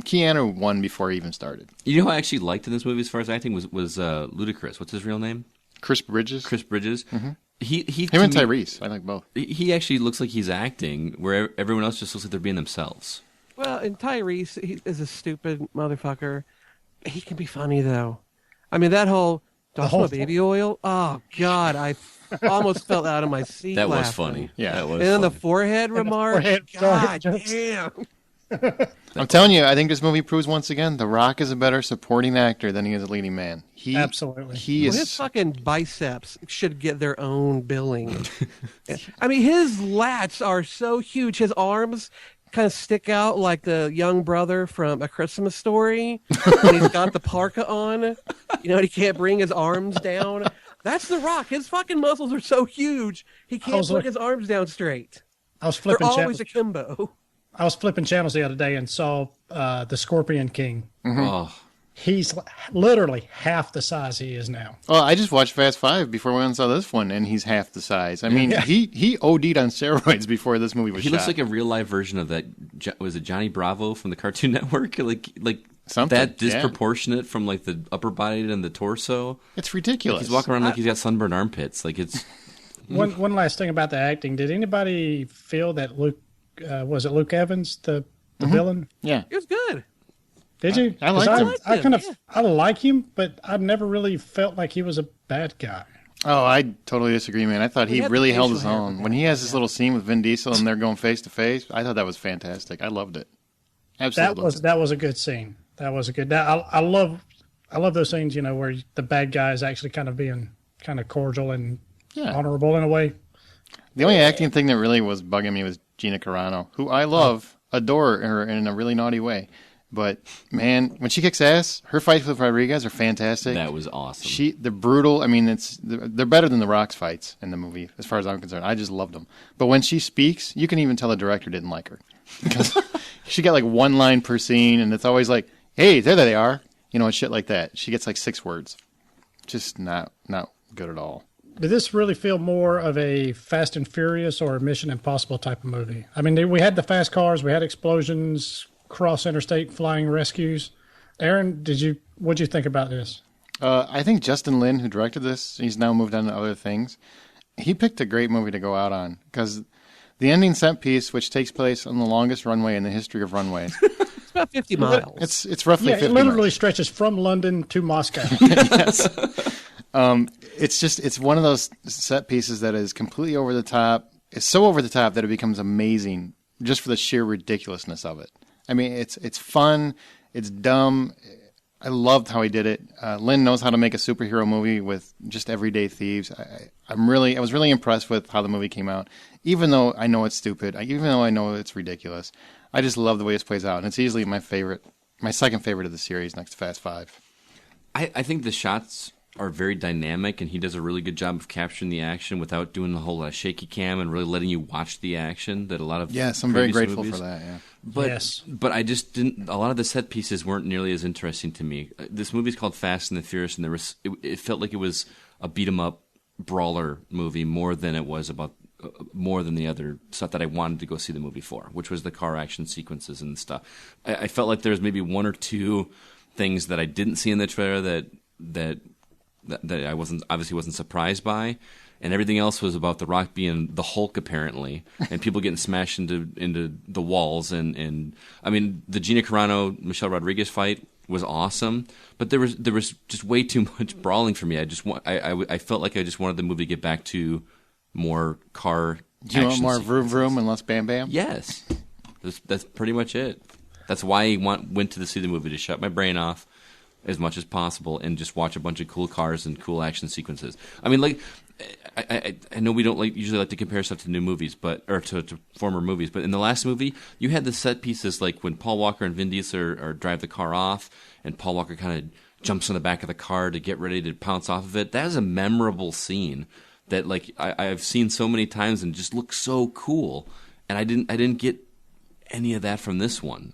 Speaker 1: Keanu won before he even started.
Speaker 3: you know who I actually liked in this movie as far as acting was Ludacris. What's his real name?
Speaker 1: Chris Bridges.
Speaker 3: Chris Bridges. Mm-hmm. He
Speaker 1: Him and Tyrese. I like both.
Speaker 3: He actually looks like he's acting, where everyone else just looks like they're being themselves.
Speaker 4: Well, and Tyrese, he is a stupid motherfucker. He can be funny, though. I mean, that whole baby oil. Oh, God. I almost fell out of my seat
Speaker 3: That was
Speaker 4: laughing.
Speaker 3: funny.
Speaker 1: Yeah.
Speaker 3: that was
Speaker 4: And then the
Speaker 3: funny.
Speaker 4: forehead remark. God damn.
Speaker 1: I'm telling you, I think this movie proves once again The Rock is a better supporting actor than he is a leading man.
Speaker 2: Absolutely.
Speaker 1: He
Speaker 4: Well,
Speaker 1: is.
Speaker 4: his fucking biceps should get their own billing. I mean, his lats are so huge. His arms kind of stick out like the young brother from A Christmas Story when he's got the parka on. You know, and he can't bring his arms down. That's The Rock. His fucking muscles are so huge, he can't put his arms down straight.
Speaker 2: I was
Speaker 4: They're
Speaker 2: flipping
Speaker 4: always
Speaker 2: channels.
Speaker 4: akimbo.
Speaker 2: I was flipping channels the other day and saw the Scorpion King.
Speaker 3: Oh,
Speaker 2: He's literally half the size he is now.
Speaker 1: Oh, I just watched Fast Five before we went and saw this one, and he's half the size. I mean, he OD'd on steroids before this movie was
Speaker 3: he
Speaker 1: shot.
Speaker 3: looks like a real life version of that. Was it Johnny Bravo from the Cartoon Network? Like
Speaker 1: Something,
Speaker 3: that
Speaker 1: yeah.
Speaker 3: disproportionate from like the upper body and the torso.
Speaker 1: It's ridiculous.
Speaker 3: He's walking around like he's got sunburned armpits. Like it's
Speaker 2: One last thing about the acting. Did anybody feel that Luke, was it Luke Evans, the villain?
Speaker 1: Yeah.
Speaker 4: It was good.
Speaker 2: Did you?
Speaker 1: I liked
Speaker 2: 'Cause
Speaker 1: him.
Speaker 2: I kind of,
Speaker 4: Yeah.
Speaker 2: I like him, but I never really felt like he was a bad guy.
Speaker 1: Oh, I totally disagree, man. I thought he
Speaker 4: had the
Speaker 1: really held
Speaker 4: facial
Speaker 1: his
Speaker 4: hair
Speaker 1: own.
Speaker 4: for
Speaker 1: When he has this little scene with Vin Diesel and they're going face to face, I thought that was fantastic. I loved it. Absolutely.
Speaker 2: That was a good scene. That was a good. I love those scenes. You know, where the bad guy is actually kind of being kind of cordial and honorable in a way.
Speaker 1: The only acting thing that really was bugging me was Gina Carano, who I love, adore her in a really naughty way. But man, when she kicks ass, her fights with Rodriguez are fantastic.
Speaker 3: that was awesome.
Speaker 1: They're brutal. I mean, they're better than the Rock's fights in the movie, as far as I'm concerned. I just loved them. But when she speaks, you can even tell the director didn't like her because she got like one line per scene, and it's always like, "Hey, there they are," you know, and shit like that. She gets like 6 words. Just not good at all.
Speaker 2: Did this really feel more of a Fast and Furious or a Mission Impossible type of movie? I mean, we had the fast cars, we had explosions, cross interstate flying rescues. Aaron, what'd you think about this?
Speaker 1: I think Justin Lin, who directed this, he's now moved on to other things. He picked a great movie to go out on because the ending set piece, which takes place on the longest runway in the history of runways,
Speaker 4: It's about 50 miles.
Speaker 1: it's roughly 50
Speaker 2: it literally
Speaker 1: miles.
Speaker 2: stretches from London to Moscow.
Speaker 1: Yes. It's one of those set pieces that is completely over the top. It's so over the top that it becomes amazing just for the sheer ridiculousness of it. I mean, it's fun. It's dumb. I loved how he did it. Lynn knows how to make a superhero movie with just everyday thieves. I was really impressed with how the movie came out. Even though I know it's stupid, even though I know it's ridiculous, I just love the way this plays out. And it's easily my second favorite of the series next to Fast Five.
Speaker 3: I think the shots are very dynamic, and he does a really good job of capturing the action without doing the whole shaky cam and really letting you watch the action that a lot of
Speaker 1: Yes, I'm very
Speaker 3: previous
Speaker 1: grateful
Speaker 3: movies.
Speaker 1: for that. Yeah.
Speaker 3: But,
Speaker 2: Yes.
Speaker 3: but I just didn't. A lot of the set pieces weren't nearly as interesting to me. This movie's called Fast and the Furious, and it felt like it was a beat 'em up brawler movie more than it was about more than the other stuff that I wanted to go see the movie for, which was the car action sequences and stuff. I felt like there was maybe one or two things that I didn't see in the trailer that I wasn't surprised by. And everything else was about The Rock being the Hulk, apparently, and people getting smashed into the walls. And I mean, the Gina Carano Michelle Rodriguez fight was awesome, but there was just way too much brawling for me. I felt like I just wanted the movie to get back to more car.
Speaker 1: Do you want more vroom vroom and less bam bam?
Speaker 3: Yes, that's pretty much it. That's why I went to see the movie, to shut my brain off as much as possible and just watch a bunch of cool cars and cool action sequences. I mean, like, I know we don't usually like to compare stuff to new movies, or to former movies, but in the last movie, you had the set pieces like when Paul Walker and Vin Diesel are drive the car off, and Paul Walker kind of jumps on the back of the car to get ready to pounce off of it. That is a memorable scene that, like, I've seen so many times and just looks so cool, and I didn't get any of that from this one.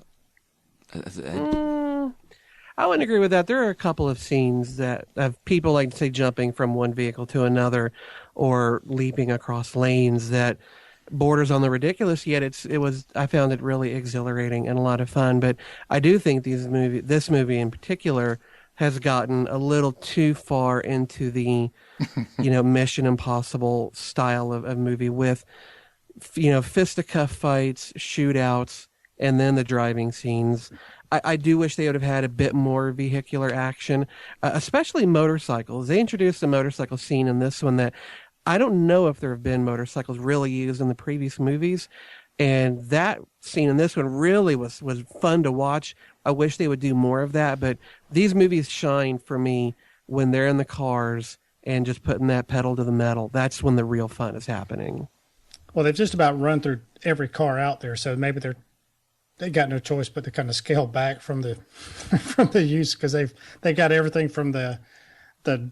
Speaker 4: I wouldn't agree with that. There are a couple of scenes that of people, like, say, jumping from one vehicle to another or leaping across lanes that borders on the ridiculous, yet I found it really exhilarating and a lot of fun. But I do think this movie in particular has gotten a little too far into the, Mission Impossible style of movie with, fisticuff fights, shootouts, and then the driving scenes. I do wish they would have had a bit more vehicular action, especially motorcycles. They introduced a motorcycle scene in this one that I don't know if there have been motorcycles really used in the previous movies. And that scene in this one really was fun to watch. I wish they would do more of that. But these movies shine for me when they're in the cars and just putting that pedal to the metal. That's when the real fun is happening.
Speaker 2: Well, they've just about run through every car out there, so maybe they got no choice but to kind of scale back from the from the use, because they got everything from the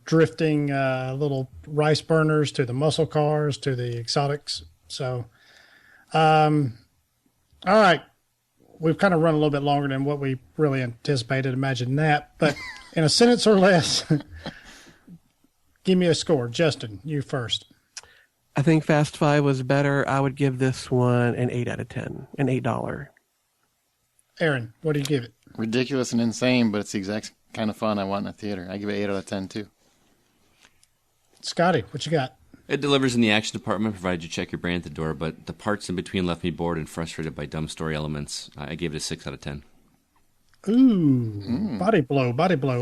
Speaker 2: drifting little rice burners to the muscle cars to the exotics. So, all right, we've kind of run a little bit longer than what we really anticipated. Imagine that. But in a sentence or less, give me a score. Justin, you first.
Speaker 4: I think Fast Five was better. I would give this one an 8 out of 10, an $8.
Speaker 2: Aaron, what do you give it?
Speaker 1: Ridiculous and insane, but it's the exact kind of fun I want in a theater. I give it 8 out of 10 too.
Speaker 2: Scotty, what you got?
Speaker 3: It delivers in the action department, provided you check your brain at the door, but the parts in between left me bored and frustrated by dumb story elements. I gave it a 6 out of 10.
Speaker 2: Ooh, body blow.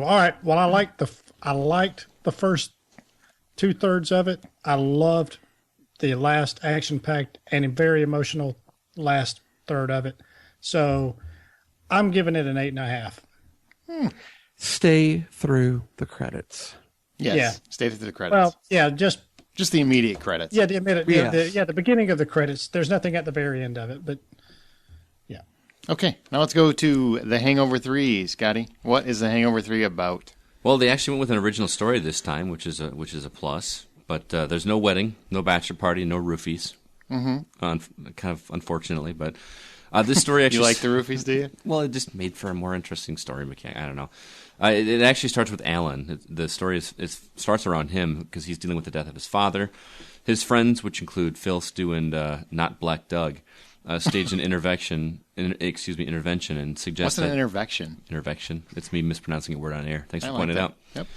Speaker 2: All right. Well, I liked the first 2/3 of it. I loved the last action-packed and very emotional last third of it. So I'm giving it an 8.5.
Speaker 4: Stay through the credits.
Speaker 1: Yes.
Speaker 2: Yeah.
Speaker 1: Stay through the credits.
Speaker 2: Well, yeah, just
Speaker 1: the immediate credits.
Speaker 2: Yeah, the beginning of the credits. There's nothing at the very end of it, but yeah.
Speaker 1: Okay, now let's go to The Hangover 3, Scotty. What is The Hangover 3 about?
Speaker 3: Well, they actually went with an original story this time, which is a plus. But there's no wedding, no bachelor party, no roofies. Mm-hmm. Kind of unfortunately, but this story actually.
Speaker 1: You like the roofies, do you?
Speaker 3: Well, it just made for a more interesting story mechanic. I don't know. It actually starts with Alan. The story starts around him because he's dealing with the death of his father. His friends, which include Phil, Stu, and not Black Doug, staged an intervention and suggest
Speaker 1: What's an intervention?
Speaker 3: Intervention. It's me mispronouncing a word on air. Thanks for pointing it out.
Speaker 1: Yep.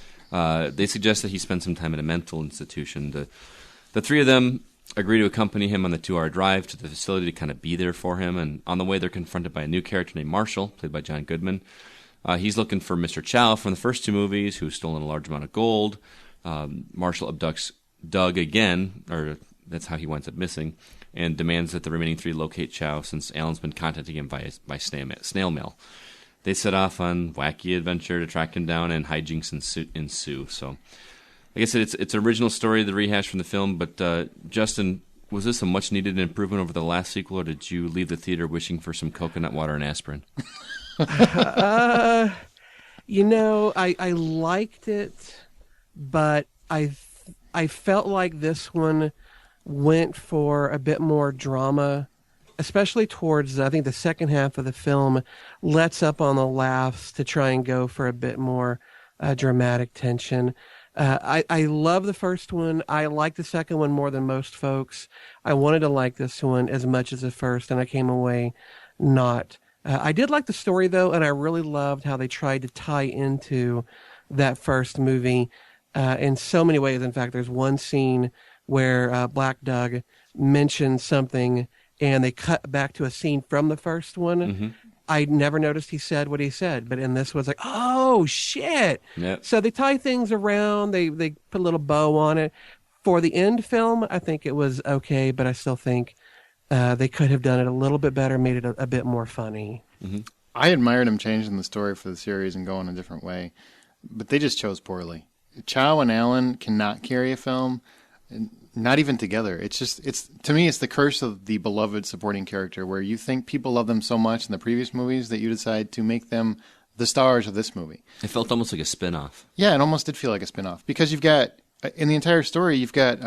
Speaker 3: They suggest that he spend some time in a mental institution. The three of them agree to accompany him on the 2-hour drive to the facility to kind of be there for him. And on the way, they're confronted by a new character named Marshall, played by John Goodman. He's looking for Mr. Chow from the first 2 movies, who's stolen a large amount of gold. Marshall abducts Doug again, or that's how he winds up missing, and demands that the remaining 3 locate Chow since Alan's been contacting him by snail mail. They set off on wacky adventure to track him down, and hijinks ensue. So, like I said, it's an original story, the rehash from the film. But Justin, was this a much-needed improvement over the last sequel, or did you leave the theater wishing for some coconut water and aspirin?
Speaker 4: I liked it, but I felt like this one went for a bit more drama, especially towards, I think, the second half of the film, lets up on the laughs to try and go for a bit more dramatic tension. I love the first one. I like the second one more than most folks. I wanted to like this one as much as the first, and I came away not. I did like the story, though, and I really loved how they tried to tie into that first movie in so many ways. In fact, there's one scene where Black Doug mentions something, and they cut back to a scene from the first one.
Speaker 3: Mm-hmm.
Speaker 4: I never noticed he said what he said, but in this was like, oh, shit.
Speaker 3: Yep.
Speaker 4: So they tie things around. They put a little bow on it. For the end film, I think it was okay, but I still think they could have done it a little bit better, made it a bit more funny.
Speaker 3: Mm-hmm.
Speaker 1: I admired him changing the story for the series and going a different way, but they just chose poorly. Chow and Allen cannot carry a film, not even together. It's to me, it's the curse of the beloved supporting character, where you think people love them so much in the previous movies that you decide to make them the stars of this movie.
Speaker 3: It felt almost like a spin-off.
Speaker 1: Yeah, it almost did feel like a spin-off, because you've got, in the entire story, you've got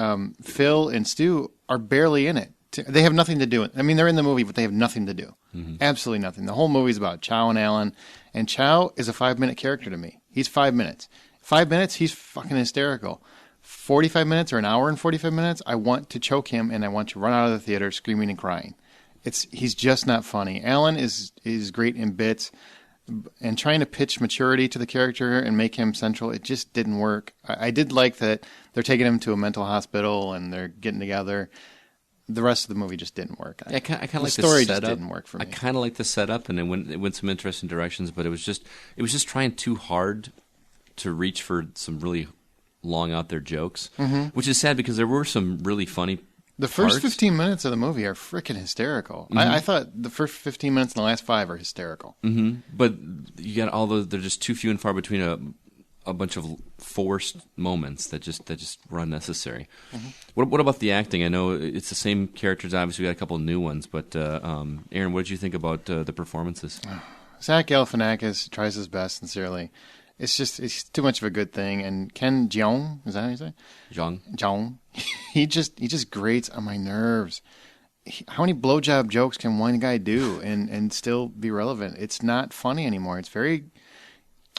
Speaker 1: Phil and Stu are barely in it. They have nothing to do. I mean, they're in the movie, but they have nothing to do. Mm-hmm. Absolutely nothing. The whole movie is about Chow and Allen, and Chow is a 5-minute character to me. He's 5 minutes. 5 minutes, he's fucking hysterical. 45 minutes or an hour and 45 minutes, I want to choke him, and I want to run out of the theater screaming and crying. He's just not funny. Allen is great in bits, and trying to pitch maturity to the character and make him central, it just didn't work. I did like that they're taking him to a mental hospital and they're getting together. The rest of the movie just didn't work.
Speaker 3: I kind of like the
Speaker 1: story
Speaker 3: setup.
Speaker 1: just didn't work for me.
Speaker 3: I kind of like the setup, and it went some interesting directions, but it was just trying too hard to reach for some really long out there jokes, which is sad because there were some really funny.
Speaker 1: The first 15 minutes of the movie are freaking hysterical. Mm-hmm. I thought the first 15 minutes and the last 5 are hysterical.
Speaker 3: Mm-hmm. But you got all those. They're just too few and far between a bunch of forced moments that just were unnecessary. Mm-hmm. What about the acting? I know it's the same characters. Obviously, we got a couple of new ones, but Aaron, what did you think about the performances?
Speaker 1: Zach Galifianakis tries his best, sincerely. It's too much of a good thing. And Ken Jeong, is that how you say? Jeong. He just grates on my nerves. How many blowjob jokes can one guy do and still be relevant? It's not funny anymore.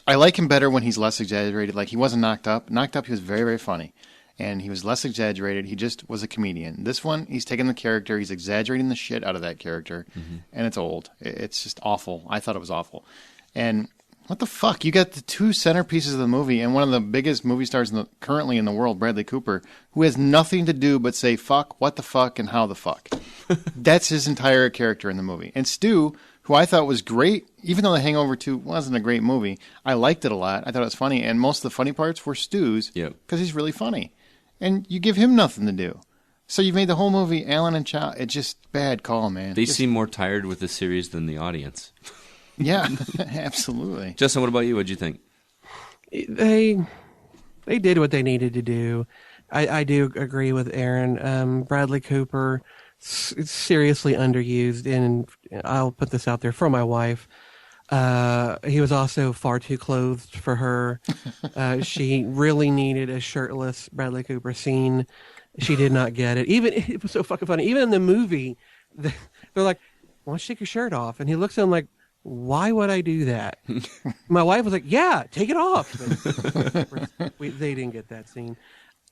Speaker 1: I like him better when he's less exaggerated. Like, he wasn't Knocked Up. Knocked Up, he was very, very funny. And he was less exaggerated. He just was a comedian. This one, he's taking the character. He's exaggerating the shit out of that character. Mm-hmm. And it's old. It's just awful. I thought it was awful. And what the fuck? You got the two centerpieces of the movie and one of the biggest movie stars currently in the world, Bradley Cooper, who has nothing to do but say fuck, what the fuck, and how the fuck. That's his entire character in the movie. And Stu, who I thought was great, even though The Hangover 2 wasn't a great movie, I liked it a lot. I thought it was funny. And most of the funny parts were Stu's because he's really funny. And you give him nothing to do. So you made the whole movie Allen and Chow. It's just bad call, man.
Speaker 3: They seem more tired with the series than the audience.
Speaker 1: Yeah, absolutely.
Speaker 3: Justin, what about you? What'd you think?
Speaker 4: They did what they needed to do. I do agree with Aaron. Bradley Cooper, seriously underused, and I'll put this out there for my wife. He was also far too clothed for her. She really needed a shirtless Bradley Cooper scene. She did not get it. It was so fucking funny. Even in the movie, they're like, "Why don't you take your shirt off?" And he looks at him like, "Why would I do that?" My wife was like, "Yeah, take it off." They didn't get that scene.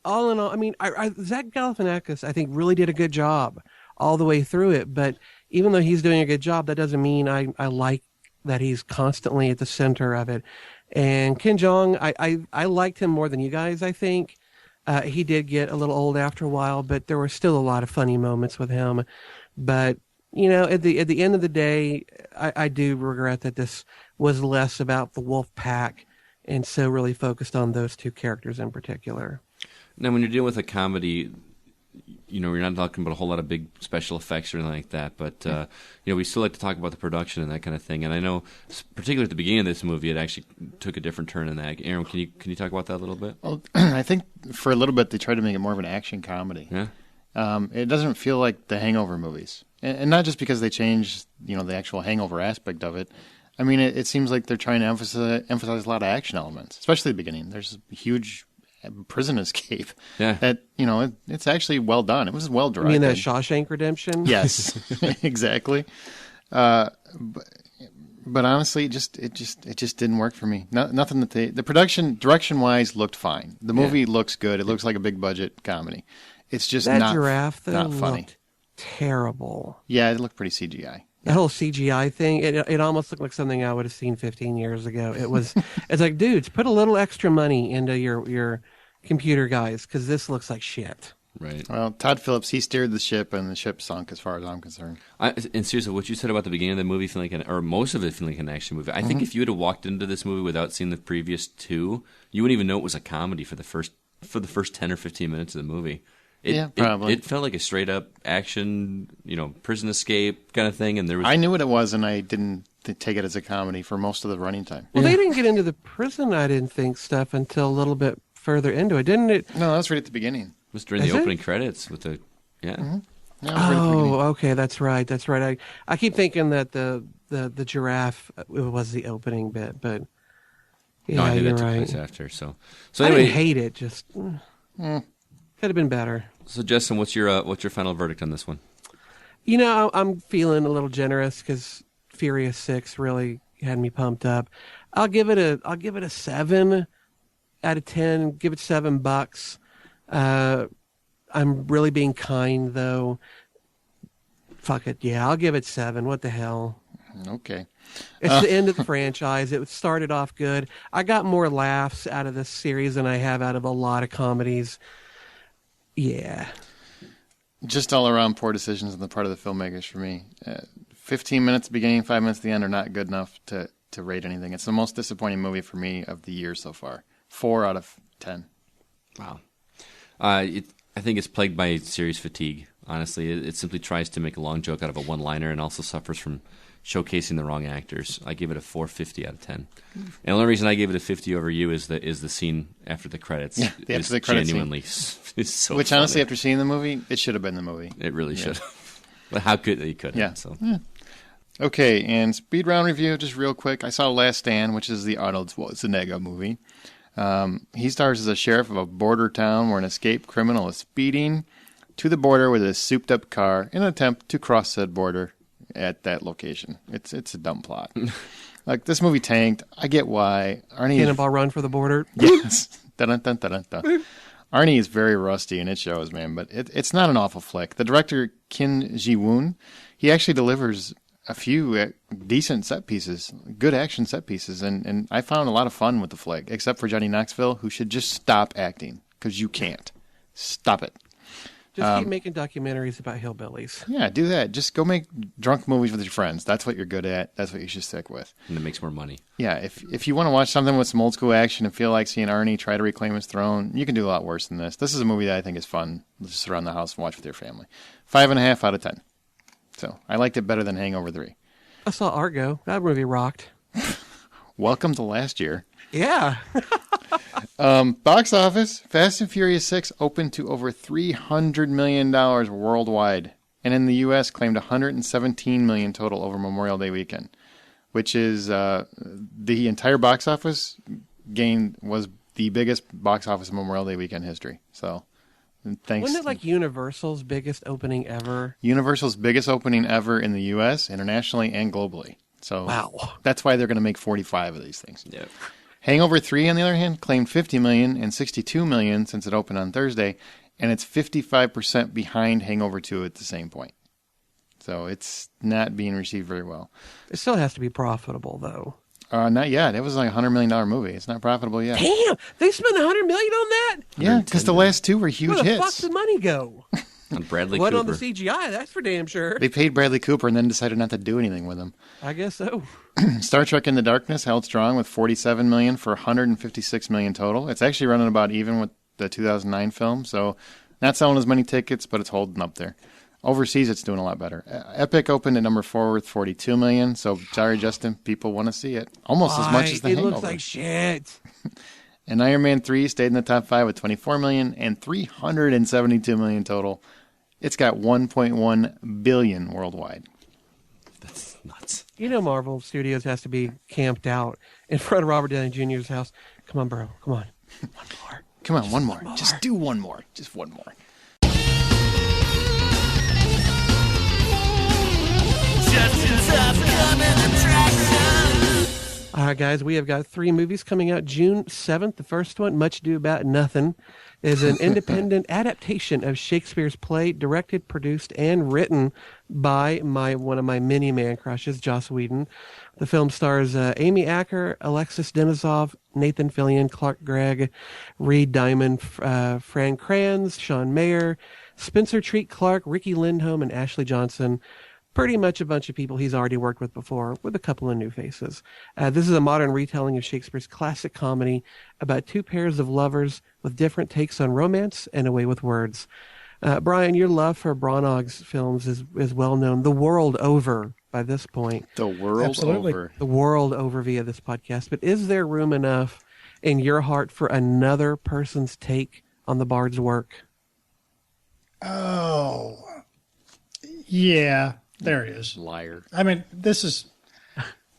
Speaker 4: All in all, I mean, Zach Galifianakis, I think, really did a good job all the way through it. But even though he's doing a good job, that doesn't mean I like that he's constantly at the center of it. And Ken Jeong, I liked him more than you guys, I think. He did get a little old after a while, but there were still a lot of funny moments with him. But you know, at the end of the day, I do regret that this was less about the wolf pack and so really focused on those two characters in particular.
Speaker 3: Now, when you're dealing with a comedy, you know, you're not talking about a whole lot of big special effects or anything like that, but, you know, we still like to talk about the production and that kind of thing. And I know, particularly at the beginning of this movie, it actually took a different turn in that. Aaron, can you talk about that a little bit?
Speaker 1: Well, I think for a little bit they tried to make it more of an action comedy.
Speaker 3: Yeah.
Speaker 1: It doesn't feel like the Hangover movies. And not just because they changed, you know, the actual hangover aspect of it. I mean, it seems like they're trying to emphasize a lot of action elements, especially at the beginning. There's a huge prison escape. Yeah. That, you know, it's actually well done. It was well directed.
Speaker 4: You mean that Shawshank Redemption?
Speaker 1: Yes, exactly. But But honestly, it just didn't work for me. Nothing that the production direction wise looked fine. The movie looks good. It looks like a big budget comedy. It's just
Speaker 4: that
Speaker 1: not
Speaker 4: giraffe though
Speaker 1: not funny.
Speaker 4: Looked terrible.
Speaker 1: Yeah, it looked pretty CGI.
Speaker 4: The whole CGI thing, it almost looked like something I would have seen 15 years ago. It's like, dudes, put a little extra money into your computer guys, because this looks like shit.
Speaker 3: Right.
Speaker 1: Well, Todd Phillips, he steered the ship, and the ship sunk as far as I'm concerned.
Speaker 3: And seriously, what you said about the beginning of the movie feeling like or most of it feeling like an action movie, I think if you had walked into this movie without seeing the previous two, you wouldn't even know it was a comedy for the first 10 or 15 minutes of the movie.
Speaker 1: Probably.
Speaker 3: It felt like a straight up action, prison escape kind of thing. And
Speaker 1: I knew what it was, and I didn't take it as a comedy for most of the running time.
Speaker 4: Well, they didn't get into the prison, I didn't think, stuff until a little bit further into it, didn't it?
Speaker 1: No, that was right at the beginning.
Speaker 3: It was during the opening credits with the
Speaker 1: Mm-hmm. Yeah,
Speaker 4: oh, okay, that's right. I keep thinking that the giraffe was the opening bit, but yeah,
Speaker 3: I think
Speaker 4: you're
Speaker 3: that took
Speaker 4: right.
Speaker 3: place after. So
Speaker 4: I
Speaker 3: anyway,
Speaker 4: didn't hate it. Just could have been better.
Speaker 3: So Justin, what's your final verdict on this one?
Speaker 4: I'm feeling a little generous because Furious 6 really had me pumped up. I'll give it a 7 out of 10. Give it $7. I'm really being kind though. Fuck it, yeah, I'll give it 7. What the hell?
Speaker 1: Okay.
Speaker 4: It's the end of the franchise. It started off good. I got more laughs out of this series than I have out of a lot of comedies. Yeah.
Speaker 1: Just all around poor decisions on the part of the filmmakers for me. 15 minutes at the beginning, 5 minutes at the end are not good enough to rate anything. It's the most disappointing movie for me of the year so far. 4 out of 10.
Speaker 3: Wow. I think it's plagued by series fatigue, honestly. It simply tries to make a long joke out of a one-liner and also suffers from showcasing the wrong actors. I give it a 4.50 out of 10. And the only reason I gave it a 50 over you is the scene after the credits.
Speaker 1: Yeah, after the credits
Speaker 3: genuinely is so
Speaker 1: Which,
Speaker 3: funny.
Speaker 1: honestly, after seeing the movie, it should have been the movie.
Speaker 3: It really should have. But how could they could have?
Speaker 1: Yeah.
Speaker 3: So.
Speaker 1: Yeah. Okay, and speed round review, just real quick. I saw Last Stand, which is the Arnold Schwarzenegger movie. He stars as a sheriff of a border town where an escaped criminal is speeding to the border with a souped-up car in an attempt to cross said border at that location. It's a dumb plot. Like, this movie tanked. I get why.
Speaker 4: Cannonball Run for the border.
Speaker 1: Yes. Dun, dun, dun, dun, dun. Arnie is very rusty, and it shows, man. But it's not an awful flick. The director, Kim Ji-woon, he actually delivers a few decent set pieces, good action set pieces, and I found a lot of fun with the flick, except for Johnny Knoxville, who should just stop acting, because you can't. Stop it.
Speaker 4: Just keep making documentaries about hillbillies.
Speaker 1: Yeah, do that. Just go make drunk movies with your friends. That's what you're good at. That's what you should stick with.
Speaker 3: And it makes more money.
Speaker 1: Yeah, if you want to watch something with some old school action and feel like seeing Arnie try to reclaim his throne, you can do a lot worse than this. This is a movie that I think is fun. Just sit around the house and watch with your family. 5.5 out of 10. So I liked it better than Hangover 3.
Speaker 4: I saw Argo. That movie rocked.
Speaker 1: Welcome to last year.
Speaker 4: Yeah.
Speaker 1: Box office, Fast and Furious 6 opened to over $300 million worldwide, and in the U.S. claimed $117 million total over Memorial Day weekend, which is the entire box office gain was the biggest box office in Memorial Day weekend history. So, thanks.
Speaker 4: Wasn't it like Universal's biggest opening ever?
Speaker 1: Universal's biggest opening ever in the U.S., internationally, and globally. So
Speaker 4: wow,
Speaker 1: that's why they're going to make 45 of these things.
Speaker 3: Yep.
Speaker 1: Hangover 3, on the other hand, claimed $50 million and $62 million since it opened on Thursday, and it's 55% behind Hangover 2 at the same point. So it's not being received very well.
Speaker 4: It still has to be profitable, though.
Speaker 1: Not yet. It was like a $100 million movie. It's not profitable yet.
Speaker 4: Damn! They spent $100 million on that?
Speaker 1: Yeah, because the last two were huge
Speaker 4: hits. Where the fuck
Speaker 1: hits.
Speaker 4: did the money go?
Speaker 3: On Bradley
Speaker 4: What
Speaker 3: Cooper.
Speaker 4: on the CGI? That's for damn sure.
Speaker 1: They paid Bradley Cooper and then decided not to do anything with him.
Speaker 4: I guess so.
Speaker 1: Star Trek Into Darkness held strong with $47 million for $156 million total. It's actually running about even with the 2009 film, so not selling as many tickets, but it's holding up there. Overseas, it's doing a lot better. Epic opened at number 4 with $42 million, so sorry, Justin, people want to see it. Almost as much as The Hangover.
Speaker 4: It looks like shit.
Speaker 1: And Iron Man 3 stayed in the top 5 with $24 million and $372 million total. It's got $1.1 billion worldwide.
Speaker 3: That's nuts.
Speaker 4: You know Marvel Studios has to be camped out in front of Robert Downey Jr.'s house. Come on, bro. Come on. One more.
Speaker 1: Come on, one more. Just do one more. Just one more.
Speaker 6: Justin's upcoming attraction.
Speaker 4: All right, guys, we have got 3 movies coming out June 7th. The first one, Much Ado About Nothing, is an independent adaptation of Shakespeare's play, directed, produced, and written by one of my many man crushes, Joss Whedon. The film stars Amy Acker, Alexis Denisov, Nathan Fillion, Clark Gregg, Reed Diamond, Fran Kranz, Sean Mayer, Spencer Treat Clark, Ricky Lindholm, and Ashley Johnson. Pretty much a bunch of people he's already worked with before, with a couple of new faces. This is a modern retelling of Shakespeare's classic comedy about 2 pairs of lovers with different takes on romance and a way with words. Brian, your love for Branagh's films is well known the world over by this point.
Speaker 1: The world
Speaker 2: Absolutely.
Speaker 1: over.
Speaker 4: The world over via this podcast. But is there room enough in your heart for another person's take on the Bard's work?
Speaker 2: Oh, yeah. There is.
Speaker 1: Liar.
Speaker 2: I mean, this is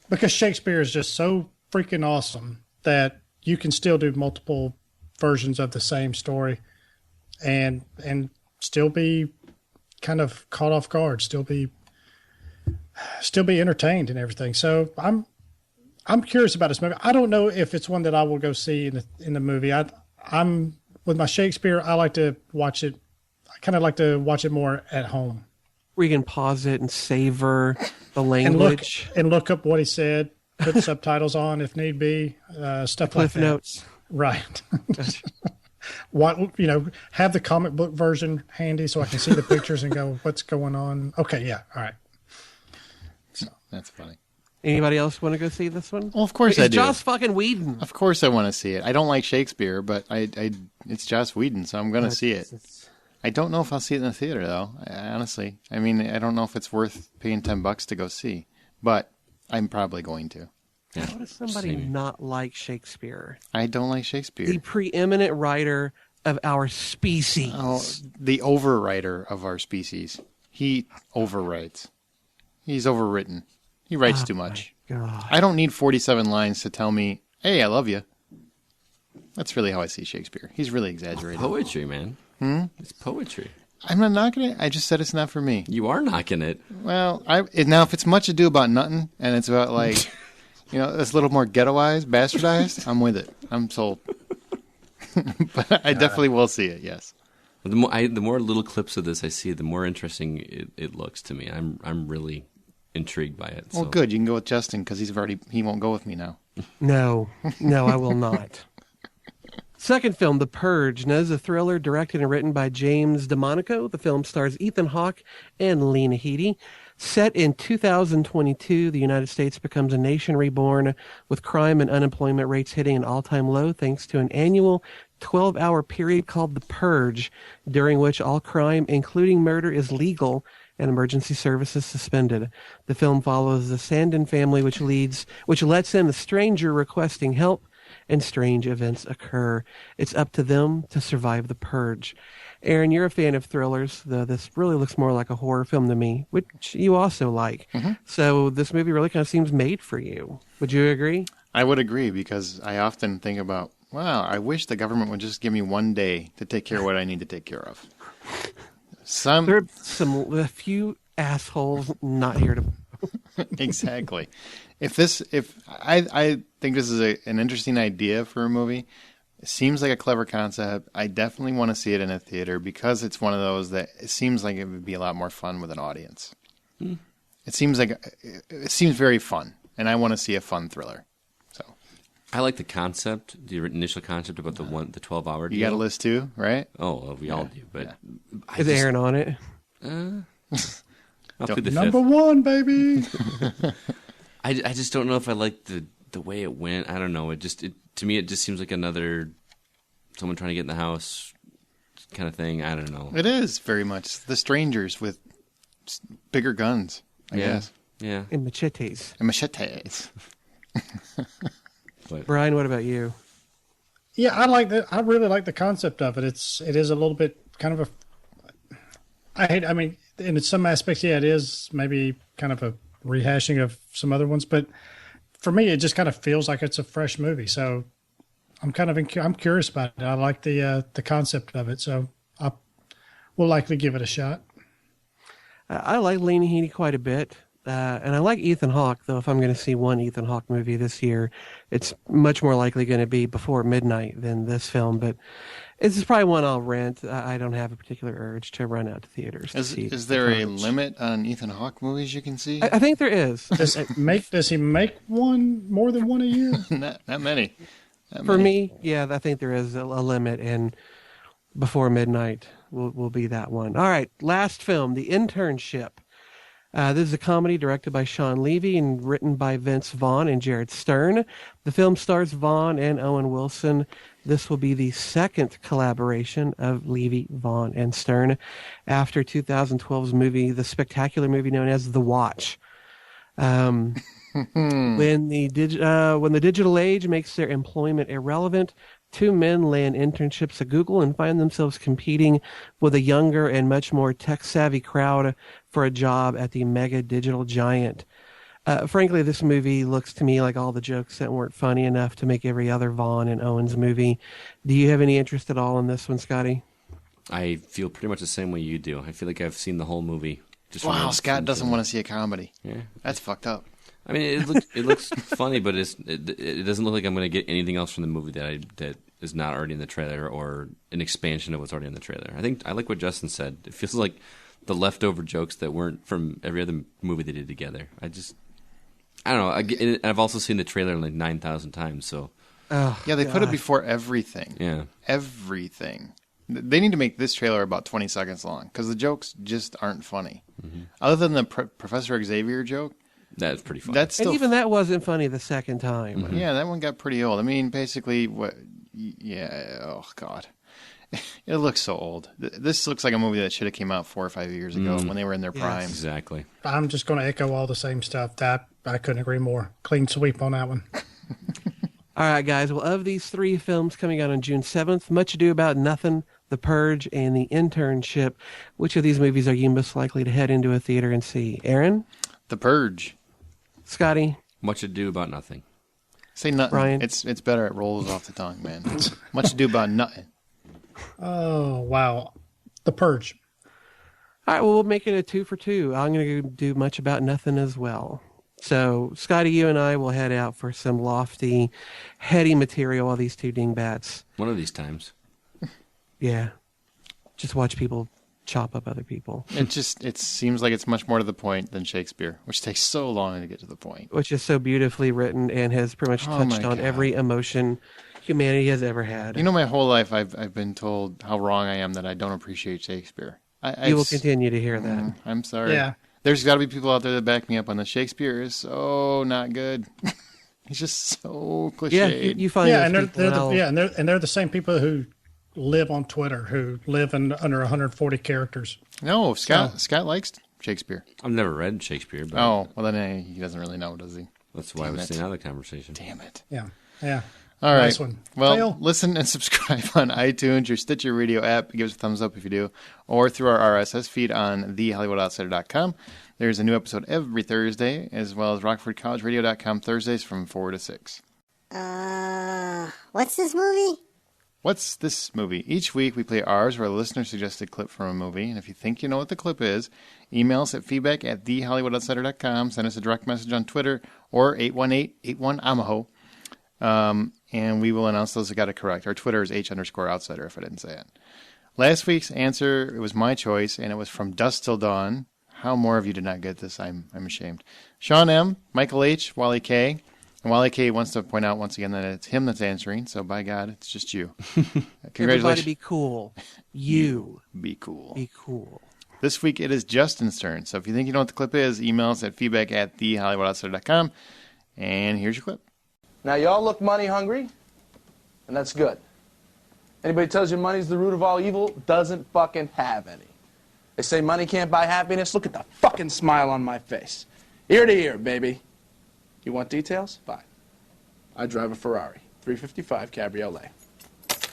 Speaker 2: because Shakespeare is just so freaking awesome that you can still do multiple versions of the same story and still be kind of caught off guard, still be entertained and everything. So I'm curious about this movie. I don't know if it's one that I will go see in the movie. I'm with my Shakespeare, I like to watch it. I kind of like to watch it more at home.
Speaker 4: Where you can pause it and savor the language.
Speaker 2: And look up what he said, put subtitles on if need be, stuff
Speaker 4: Cliff
Speaker 2: like that.
Speaker 4: notes.
Speaker 2: Right. Have the comic book version handy so I can see the pictures and go, what's going on? Okay, yeah, all right.
Speaker 1: So that's funny.
Speaker 4: Anybody else want to go see this one?
Speaker 1: Well, of course I do.
Speaker 4: Joss fucking Whedon.
Speaker 1: Of course I want to see it. I don't like Shakespeare, but it's Joss Whedon, so I'm going to see it. I don't know if I'll see it in the theater, though, honestly. I mean, I don't know if it's worth paying $10 to go see, but I'm probably going to.
Speaker 4: How does somebody not like Shakespeare?
Speaker 1: I don't like Shakespeare.
Speaker 4: The preeminent writer of our species.
Speaker 1: Oh, the overwriter of our species. He overwrites. He's overwritten. He writes too much.
Speaker 4: God.
Speaker 1: I don't need 47 lines to tell me, hey, I love you. That's really how I see Shakespeare. He's really exaggerated.
Speaker 3: Poetry, man. It's poetry.
Speaker 1: I'm not knocking it. I just said it's not for me.
Speaker 3: You are knocking it.
Speaker 1: Well, now if it's Much Ado About Nothing and it's about like, it's a little more ghettoized, bastardized, I'm with it. I'm sold. But I definitely will see it. Yes.
Speaker 3: The more little clips of this I see, the more interesting it looks to me. I'm really intrigued by it.
Speaker 1: Well, good. You can go with Justin because he won't go with me now.
Speaker 4: No, I will not. Second film, The Purge. Now, this is a thriller directed and written by James DeMonico. The film stars Ethan Hawke and Lena Headey. Set in 2022, the United States becomes a nation reborn with crime and unemployment rates hitting an all-time low thanks to an annual 12-hour period called The Purge, during which all crime, including murder, is legal and emergency services suspended. The film follows the Sandin family, which lets in a stranger requesting help, and strange events occur. It's up to them to survive the purge. Aaron, you're a fan of thrillers, though this really looks more like a horror film to me, which you also like. Mm-hmm. So this movie really kind of seems made for you. Would you agree?
Speaker 1: I would agree because I often think about, wow, I wish the government would just give me one day to take care of what I need to take care of.
Speaker 4: There are a few assholes not here to...
Speaker 1: Exactly. If I think this is an interesting idea for a movie. It seems like a clever concept. I definitely want to see it in a theater because it's one of those that it seems like it would be a lot more fun with an audience. It seems very fun, and I want to see a fun thriller. So
Speaker 3: I like the concept, the initial concept about the 12-hour deal.
Speaker 1: You got a list too, right?
Speaker 3: Oh, well, we all do, but
Speaker 4: is Aaron on it?
Speaker 3: I'll plead the
Speaker 2: Number
Speaker 3: fifth.
Speaker 2: 1, baby.
Speaker 3: I just don't know if I like the way it went. I don't know. To me, it just seems like another someone trying to get in the house kind of thing. I don't know.
Speaker 1: It is very much the strangers with bigger guns, I guess.
Speaker 3: Yeah.
Speaker 4: And machetes.
Speaker 1: And machetes.
Speaker 4: Brian, what about you?
Speaker 2: Yeah, I like that. I really like the concept of it. It is a little bit kind of in some aspects, yeah, it is maybe kind of a rehashing of some other ones, but for me, it just kind of feels like it's a fresh movie. So I'm I'm curious about it. I like the concept of it. So we'll likely give it a shot.
Speaker 4: I like Lena Headey quite a bit. And I like Ethan Hawke, though. If I'm going to see one Ethan Hawke movie this year, it's much more likely going to be Before Midnight than this film. But this is probably one I'll rent. I don't have a particular urge to run out to theaters to see.
Speaker 1: Is there a limit on Ethan Hawke movies you can see?
Speaker 4: I think there is.
Speaker 2: Does he make more than one a year?
Speaker 1: Not many.
Speaker 4: For me, yeah, I think there is a limit, and Before Midnight will be that one. All right, last film, The Internship. This is a comedy directed by Sean Levy and written by Vince Vaughn and Jared Stern. The film stars Vaughn and Owen Wilson. This will be the second collaboration of Levy, Vaughn, and Stern after 2012's movie, the spectacular movie known as The Watch. When the digital age makes their employment irrelevant, two men land internships at Google and find themselves competing with a younger and much more tech-savvy crowd for a job at the mega digital giant. Frankly, this movie looks to me like all the jokes that weren't funny enough to make every other Vaughn and Owens movie. Do you have any interest at all in this one, Scotty?
Speaker 3: I feel pretty much the same way you do. I feel like I've seen the whole movie.
Speaker 1: Wow, Scott doesn't want to see a comedy.
Speaker 3: Yeah,
Speaker 1: that's fucked up.
Speaker 3: I mean, it looks funny, but it doesn't look like I'm going to get anything else from the movie that is not already in the trailer or an expansion of what's already in the trailer. I think I like what Justin said. It feels like the leftover jokes that weren't from every other movie they did together. I don't know. I've also seen the trailer like 9,000 times. So
Speaker 1: yeah, they put it before everything.
Speaker 3: Yeah,
Speaker 1: everything. They need to make this trailer about 20 seconds long because the jokes just aren't funny. Mm-hmm. Other than the Professor Xavier joke.
Speaker 3: That's pretty funny.
Speaker 4: And even that wasn't funny the second time.
Speaker 1: Mm-hmm. Yeah, that one got pretty old. I mean, basically, oh, God. It looks so old. This looks like a movie that should have came out 4 or 5 years ago when they were in their prime.
Speaker 3: Exactly.
Speaker 2: I'm just going to echo all the same stuff. That I couldn't agree more. Clean sweep on that one.
Speaker 4: All right, guys. Well, of these three films coming out on June 7th, Much Ado About Nothing, The Purge, and The Internship, which of these movies are you most likely to head into a theater and see? Aaron?
Speaker 1: The Purge.
Speaker 4: Scotty?
Speaker 3: Much Ado About Nothing.
Speaker 1: Say nothing.
Speaker 4: Brian?
Speaker 1: It's better. It rolls off the tongue, man. Much Ado About Nothing.
Speaker 2: Oh, wow. The Purge.
Speaker 4: All right, well, we'll make it a 2 for 2. I'm going to do Much About Nothing as well. So, Scotty, you and I will head out for some lofty, heady material while these two dingbats.
Speaker 3: One of these times.
Speaker 4: Yeah. Just watch people chop up other people.
Speaker 1: It seems like it's much more to the point than Shakespeare, which takes so long to get to the point.
Speaker 4: Which is so beautifully written and has pretty much touched on every emotion humanity has ever had.
Speaker 1: You know, my whole life I've been told how wrong I am that I don't appreciate Shakespeare.
Speaker 4: You will continue to hear that.
Speaker 1: I'm sorry.
Speaker 2: Yeah.
Speaker 1: There's got to be people out there that back me up on this. Shakespeare is so not good. He's just so cliched.
Speaker 4: Yeah, you find
Speaker 2: and they're the same people who live on Twitter, who live under 140 characters.
Speaker 1: No, Scott likes Shakespeare.
Speaker 3: I've never read Shakespeare. But
Speaker 1: well then he doesn't really know, does he?
Speaker 3: That's why I was staying out of the conversation.
Speaker 1: Damn it.
Speaker 2: Yeah.
Speaker 1: All right.
Speaker 2: Nice one.
Speaker 1: Well, listen and subscribe on iTunes, your Stitcher Radio app. Give us a thumbs up if you do. Or through our RSS feed on thehollywoodoutsiders.com. There's a new episode every Thursday, as well as RockfordCollegeRadio.com Thursdays from 4 to 6.
Speaker 6: What's this movie?
Speaker 1: What's this movie? Each week we play ours or a listener-suggested clip from a movie. And if you think you know what the clip is, email us at feedback@thehollywoodoutsiders.com. Send us a direct message on Twitter or 818-81-AMAHO. And we will announce those that got it correct. Our Twitter is H_outsider, if I didn't say it. Last week's answer, it was my choice, and it was from Dusk Till Dawn. How more of you did not get this? I'm ashamed. Sean M., Michael H., Wally K., and Wally K. wants to point out once again that it's him that's answering, so by God, it's just you. Congratulations.
Speaker 4: Everybody be cool. You.
Speaker 1: Be cool.
Speaker 4: Be cool.
Speaker 1: This week it is Justin's turn, so if you think you know what the clip is, email us at feedback@thehollywoodoutsiders.com, and here's your clip.
Speaker 7: Now, y'all look money hungry, and that's good. Anybody tells you money's the root of all evil doesn't fucking have any. They say money can't buy happiness. Look at the fucking smile on my face. Ear to ear, baby. You want details? Fine. I drive a Ferrari, 355 Cabriolet.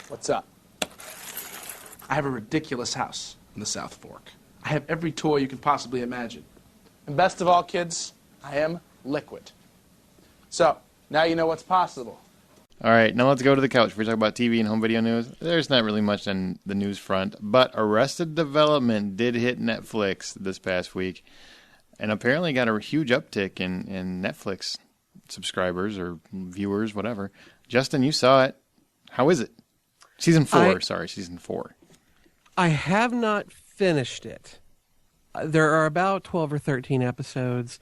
Speaker 7: What's up? I have a ridiculous house in the South Fork. I have every toy you can possibly imagine. And best of all, kids, I am liquid. So, now you know what's possible.
Speaker 1: All right, now let's go to the couch. We talk about TV and home video news. There's not really much on the news front, but Arrested Development did hit Netflix this past week. and apparently got a huge uptick in Netflix subscribers or viewers, whatever. Justin, you saw it. How is it? Season 4.
Speaker 4: I have not finished it. There are about 12 or 13 episodes.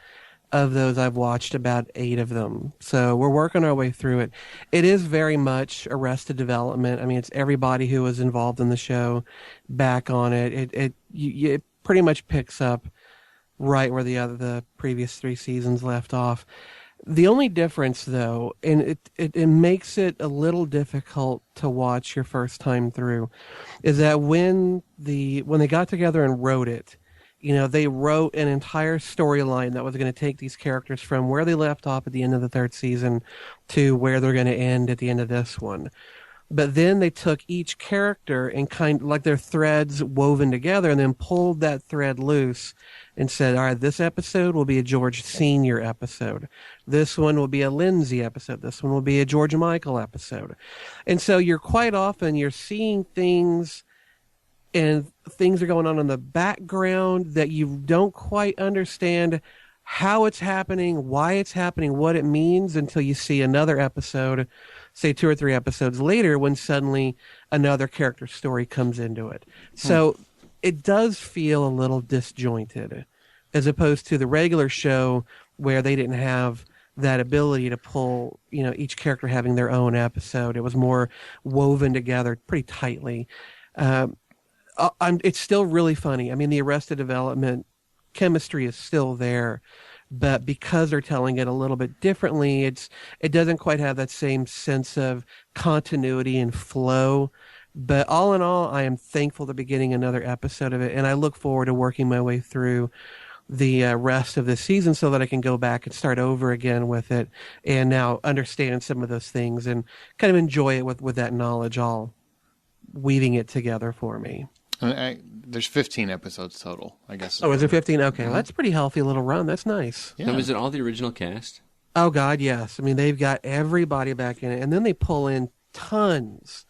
Speaker 4: Of those, I've watched about 8 of them. So we're working our way through it. It is very much Arrested Development. I mean, it's everybody who was involved in the show back on it. It pretty much picks up right where the previous 3 seasons left off. The only difference, though, and it makes it a little difficult to watch your first time through, is that when they got together and wrote it, they wrote an entire storyline that was going to take these characters from where they left off at the end of the 3rd season to where they're going to end at the end of this one. But then they took each character and kind of like their threads woven together and then pulled that thread loose and said, all right, this episode will be a George Sr. episode. This one will be a Lindsay episode. This one will be a George Michael episode. And so you're seeing things and things are going on in the background that you don't quite understand how it's happening, why it's happening, what it means until you see another episode, say 2 or 3 episodes later, when suddenly another character story comes into it. So it does feel a little disjointed as opposed to the regular show where they didn't have that ability to pull, each character having their own episode. It was more woven together pretty tightly. It's still really funny. I mean, the Arrested Development chemistry is still there, but because they're telling it a little bit differently, it doesn't quite have that same sense of continuity and flow. But all in all, I am thankful to be getting another episode of it, and I look forward to working my way through the rest of the season so that I can go back and start over again with it and now understand some of those things and kind of enjoy it with that knowledge all weaving it together for me.
Speaker 1: There's 15 episodes total, I guess.
Speaker 4: Oh, is there 15? Okay, well, that's a pretty healthy little run. That's nice.
Speaker 3: Yeah. Now, is it all the original cast?
Speaker 4: Oh, God, yes. I mean, they've got everybody back in it. And then they pull in tons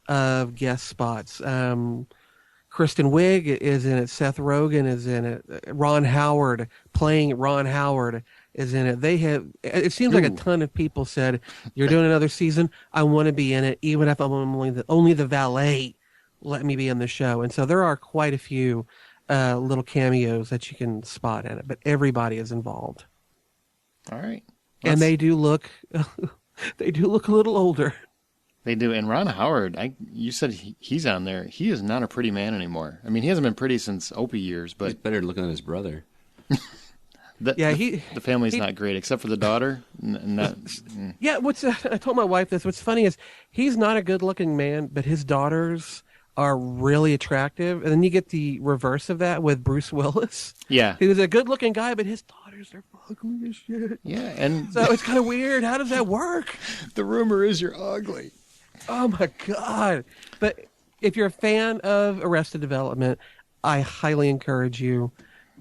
Speaker 4: of guest spots. Kristen Wiig is in it. Seth Rogen is in it. Ron Howard, playing Ron Howard, is in it. It seems like a ton of people said, you're doing another season, I want to be in it, even if I'm only the valet. Let me be in the show. And so there are quite a few little cameos that you can spot in it, but everybody is involved.
Speaker 1: All right.
Speaker 4: And they do look a little older.
Speaker 1: They do. And Ron Howard, you said he's on there. He is not a pretty man anymore. I mean, he hasn't been pretty since Opie years, but
Speaker 3: he's better looking than his brother.
Speaker 1: The family's not great, except for the daughter.
Speaker 4: Yeah, I told my wife this. What's funny is he's not a good-looking man, but his daughters are really attractive. And then you get the reverse of that with Bruce Willis.
Speaker 1: Yeah.
Speaker 4: Who's a good-looking guy, but his daughters are ugly as shit.
Speaker 1: Yeah, and
Speaker 4: so it's kind of weird. How does that work?
Speaker 1: The rumor is you're ugly.
Speaker 4: Oh, my God. But if you're a fan of Arrested Development, I highly encourage you,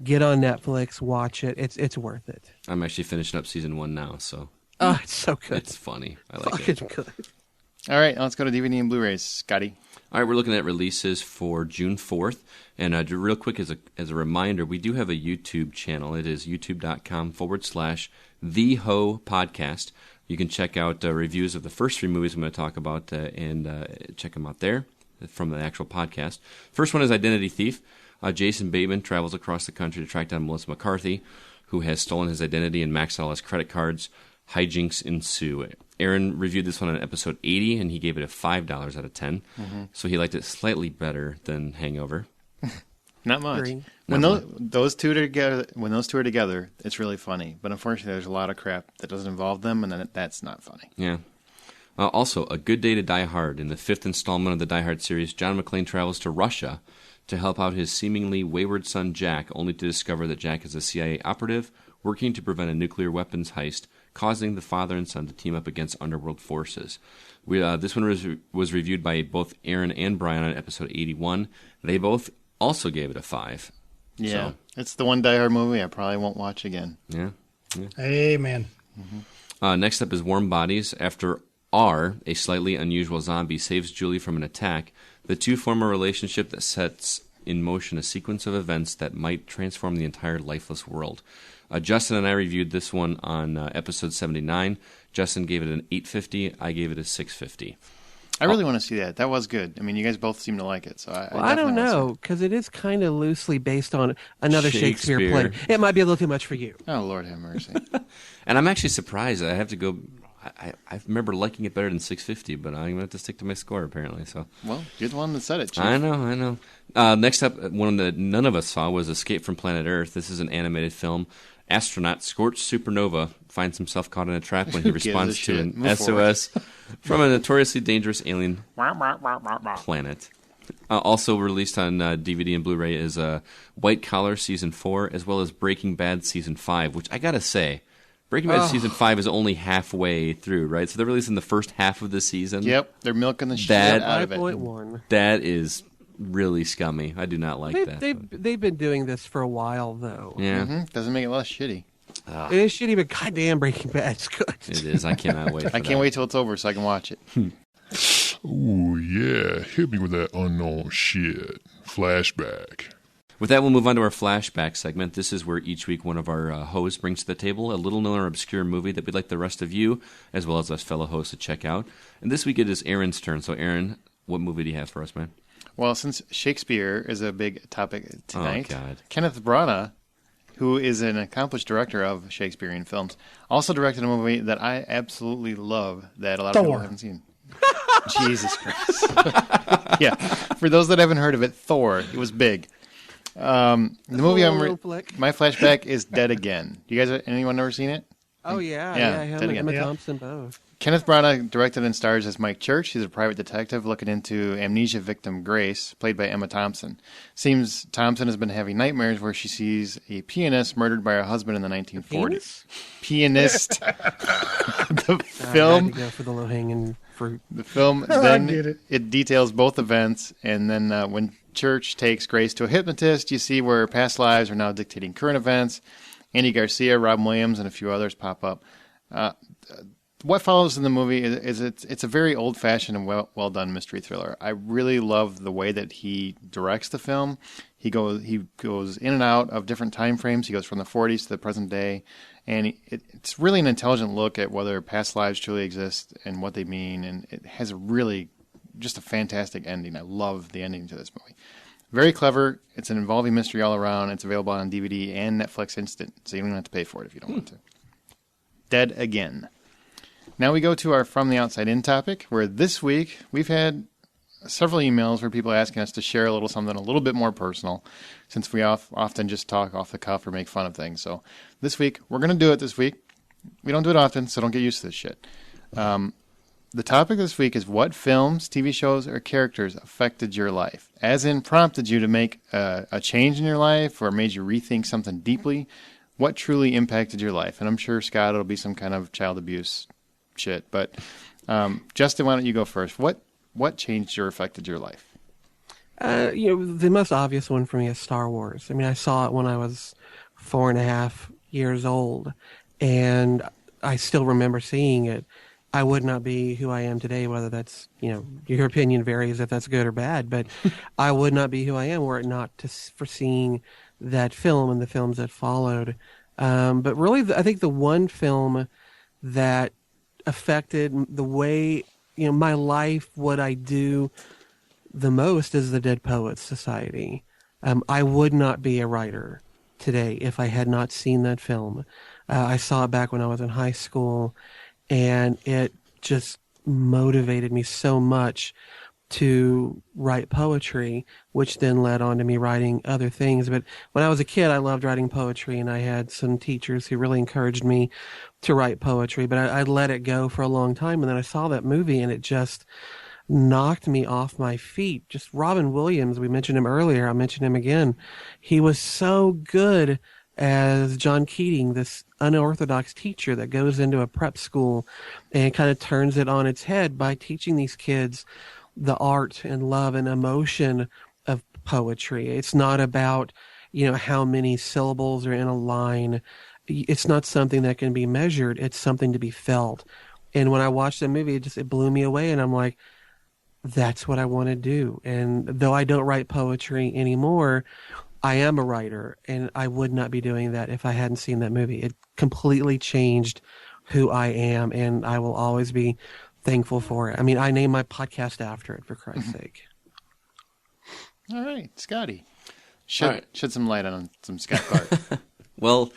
Speaker 4: get on Netflix, watch it. It's worth it.
Speaker 3: I'm actually finishing up season 1 now, so.
Speaker 4: Oh, it's so good.
Speaker 3: It's funny. I like
Speaker 4: it. Good.
Speaker 1: All right, let's go to DVD and Blu-rays. Scotty.
Speaker 3: All right, we're looking at releases for June 4th. And real quick, as a reminder, we do have a YouTube channel. It is youtube.com/The Ho Podcast. You can check out reviews of the first 3 movies I'm going to talk about and check them out there from the actual podcast. First one is Identity Thief. Jason Bateman travels across the country to track down Melissa McCarthy, who has stolen his identity and maxed out all his credit cards. Hijinks ensue. Aaron reviewed this one on episode 80, and he gave it a $5 out of 10. Mm-hmm. So he liked it slightly better than Hangover.
Speaker 1: Not much. When those two are together, it's really funny. But unfortunately, there's a lot of crap that doesn't involve them, and then that's not funny.
Speaker 3: Yeah. Also, A Good Day to Die Hard. In the 5th installment of the Die Hard series, John McClane travels to Russia to help out his seemingly wayward son Jack, only to discover that Jack is a CIA operative working to prevent a nuclear weapons heist, causing the father and son to team up against underworld forces. This one was reviewed by both Aaron and Brian on episode 81. They both also gave it a 5.
Speaker 1: Yeah, it's the one Die Hard movie I probably won't watch again.
Speaker 3: Yeah.
Speaker 2: Amen.
Speaker 3: Mm-hmm. Next up is Warm Bodies. After R, a slightly unusual zombie, saves Julie from an attack, the two form a relationship that sets in motion a sequence of events that might transform the entire lifeless world. Justin and I reviewed this one on episode 79. Justin gave it an 850. I gave it a 650.
Speaker 1: I really want to see that. That was good. I mean, you guys both seem to like it, so
Speaker 4: I don't know, because it is kind of loosely based on another Shakespeare play. It might be a little too much for you.
Speaker 1: Oh, Lord have mercy.
Speaker 3: And I'm actually surprised. I have to go... I remember liking it better than 650, but I'm going to have to stick to my score, apparently. So,
Speaker 1: well, you're the one that said it, Chief.
Speaker 3: I know. Next up, one that none of us saw was Escape from Planet Earth. This is an animated film. Astronaut Scorched Supernova finds himself caught in a trap when he responds to an SOS from a notoriously dangerous alien planet. Also released on DVD and Blu-ray is White Collar Season 4, as well as Breaking Bad Season 5, which I gotta say, Breaking Bad Season 5 is only halfway through, right? So they're releasing the first half of the season.
Speaker 1: Yep, they're milking the shit out of it.
Speaker 4: 5.1.
Speaker 3: That is really scummy. I do not like that.
Speaker 4: They've been doing this for a while, though.
Speaker 3: Yeah.
Speaker 1: Mm-hmm. Doesn't make it less shitty.
Speaker 4: It is shitty, but goddamn, Breaking Bad's good.
Speaker 3: It is. I cannot wait for
Speaker 1: I can't wait till it's over so I can watch it.
Speaker 5: Ooh, yeah. Hit me with that unknown shit. Flashback.
Speaker 3: With that, we'll move on to our flashback segment. This is where each week one of our hosts brings to the table a little-known or obscure movie that we'd like the rest of you, as well as us fellow hosts, to check out. And this week it is Aaron's turn. So, Aaron, what movie do you have for us, man?
Speaker 1: Well, since Shakespeare is a big topic tonight,
Speaker 3: God.
Speaker 1: Kenneth Branagh, who is an accomplished director of Shakespearean films, also directed a movie that I absolutely love that a lot of people haven't seen. Jesus Christ. Yeah. For those that haven't heard of it, Thor. It was big. The movie my flashback is Dead Again. Do you guys, anyone ever seen it?
Speaker 4: Oh, yeah.
Speaker 1: Dead
Speaker 4: Him
Speaker 1: Again.
Speaker 4: and Emma Thompson both.
Speaker 1: Kenneth Branagh directed and stars as Mike Church. He's a private detective looking into amnesia victim Grace, played by Emma Thompson. Seems Thompson has been having nightmares where she sees a pianist murdered by her husband in the 1940s. Pianist. The film.
Speaker 4: I had to go for the low-hanging fruit.
Speaker 1: The film then it details both events, and then when Church takes Grace to a hypnotist, you see where past lives are now dictating current events. Andy Garcia, Robin Williams, and a few others pop up. What follows in the movie is it's a very old-fashioned and well done mystery thriller. I really love the way that he directs the film. He goes in and out of different time frames. He goes from the 40s to the present day, and it's really an intelligent look at whether past lives truly exist and what they mean. And it has just a fantastic ending. I love the ending to this movie. Very clever. It's an involving mystery all around. It's available on DVD and Netflix Instant, so you don't have to pay for it if you don't want to. Dead Again. Now we go to our From the Outside In topic, where this week we've had several emails where people are asking us to share a little something a little bit more personal, since we often just talk off the cuff or make fun of things. So this week, we're going to do it this week. We don't do it often, so don't get used to this shit. The topic this week is what films, TV shows, or characters affected your life, as in prompted you to make a change in your life or made you rethink something deeply. What truly impacted your life? And I'm sure, Scott, it'll be some kind of child abuse shit. But Justin, why don't you go first? What changed or affected your life?
Speaker 4: The most obvious one for me is Star Wars. I mean, I saw it when I was 4.5 years old, and I still remember seeing it. I would not be who I am today, whether that's, your opinion varies if that's good or bad, but I would not be who I am were it not for seeing that film and the films that followed. But really, I think the one film that affected the way, my life, what I do the most is the Dead Poets Society. I would not be a writer today if I had not seen that film. I saw it back when I was in high school, and it just motivated me so much to write poetry, which then led on to me writing other things. But when I was a kid, I loved writing poetry, and I had some teachers who really encouraged me to write poetry, but I let it go for a long time. And then I saw that movie, and it just knocked me off my feet. Just Robin Williams, we mentioned him earlier, I'll mention him again. He was so good as John Keating, this unorthodox teacher that goes into a prep school and kind of turns it on its head by teaching these kids the art and love and emotion of poetry. It's not about, how many syllables are in a line. It's not something that can be measured. It's something to be felt. And when I watched that movie, it blew me away. And I'm like, that's what I want to do. And though I don't write poetry anymore, I am a writer, and I would not be doing that if I hadn't seen that movie. It completely changed who I am, and I will always be thankful for it. I mean, I named my podcast after it, for Christ's sake.
Speaker 1: All right, Scotty. Shed some light on some Scott Clark.
Speaker 3: Well,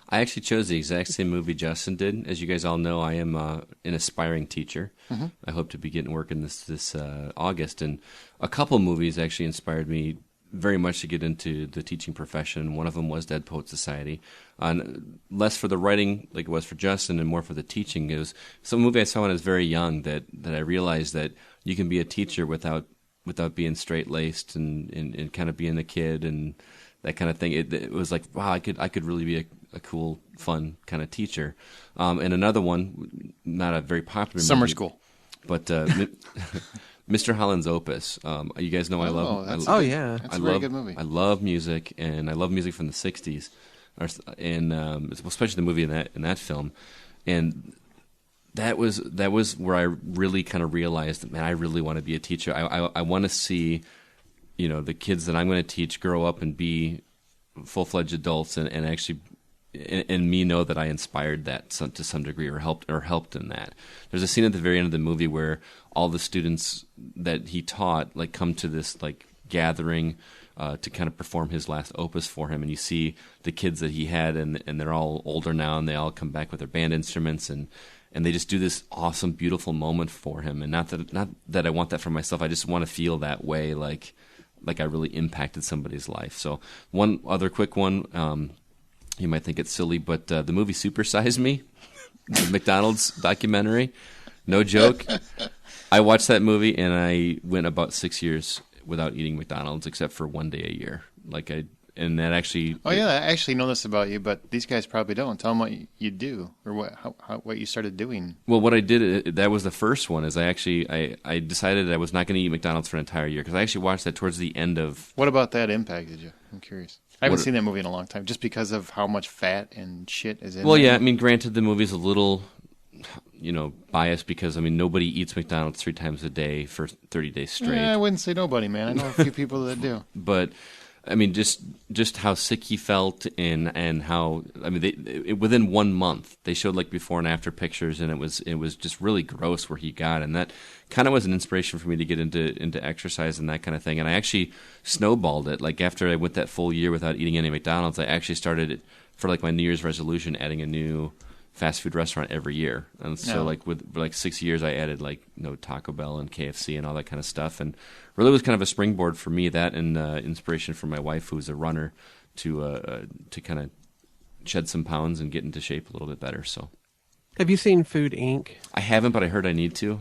Speaker 3: I actually chose the exact same movie Justin did. As you guys all know, I am an aspiring teacher. Mm-hmm. I hope to be getting work in this August. And a couple movies actually inspired me very much to get into the teaching profession. One of them was Dead Poet Society. Less for the writing like it was for Justin and more for the teaching. It was some movie I saw when I was very young that I realized that you can be a teacher without being straight-laced and kind of being a kid and that kind of thing. It was like, wow, I could really be a cool, fun kind of teacher. And another one, not a very popular
Speaker 1: Summer
Speaker 3: movie,
Speaker 1: School.
Speaker 3: But Mr. Holland's Opus. You guys know I love.
Speaker 1: That's a very good movie.
Speaker 3: I love music, and I love music from the '60s, and especially the movie in that film. And that was where I really kind of realized that, man, I really want to be a teacher. I want to see, the kids that I'm going to teach grow up and be full-fledged adults, and actually. And me know that I inspired that to some degree or helped in that. There's a scene at the very end of the movie where all the students that he taught like come to this like gathering to kind of perform his last opus for him, and you see the kids that he had, and they're all older now, and they all come back with their band instruments, and they just do this awesome, beautiful moment for him. And not that I want that for myself. I just want to feel that way, like I really impacted somebody's life. So one other quick one. You might think it's silly, but the movie Super Size Me, the McDonald's documentary, no joke. I watched that movie, and I went about 6 years without eating McDonald's except for one day a year. And that actually...
Speaker 1: Oh, yeah, I actually know this about you, but these guys probably don't. Tell them what you do or what you started doing.
Speaker 3: Well, what I did, that was the first one, is I decided I was not going to eat McDonald's for an entire year, because I actually watched that towards the end of...
Speaker 1: What about that impacted you? I'm curious. I haven't seen that movie in a long time, just because of how much fat and shit is in it.
Speaker 3: Well, yeah, I mean, granted, the movie's a little, biased because, nobody eats McDonald's 3 times a day for 30 days straight.
Speaker 1: Yeah, I wouldn't say nobody, man. I know a few people that do.
Speaker 3: But, just how sick he felt and how, within 1 month, they showed, like, before and after pictures, and it was just really gross where he got, and that kind of was an inspiration for me to get into exercise and that kind of thing. And I actually snowballed it. Like, after I went that full year without eating any McDonald's, I actually started, for, like, my New Year's resolution, adding a new fast food restaurant every year. And so, with 6 years, I added, Taco Bell and KFC and all that kind of stuff. And really was kind of a springboard for me, that, and inspiration from my wife, who's a runner, to kind of shed some pounds and get into shape a little bit better. So,
Speaker 4: have you seen Food Inc.? I
Speaker 3: haven't, but I heard I need to.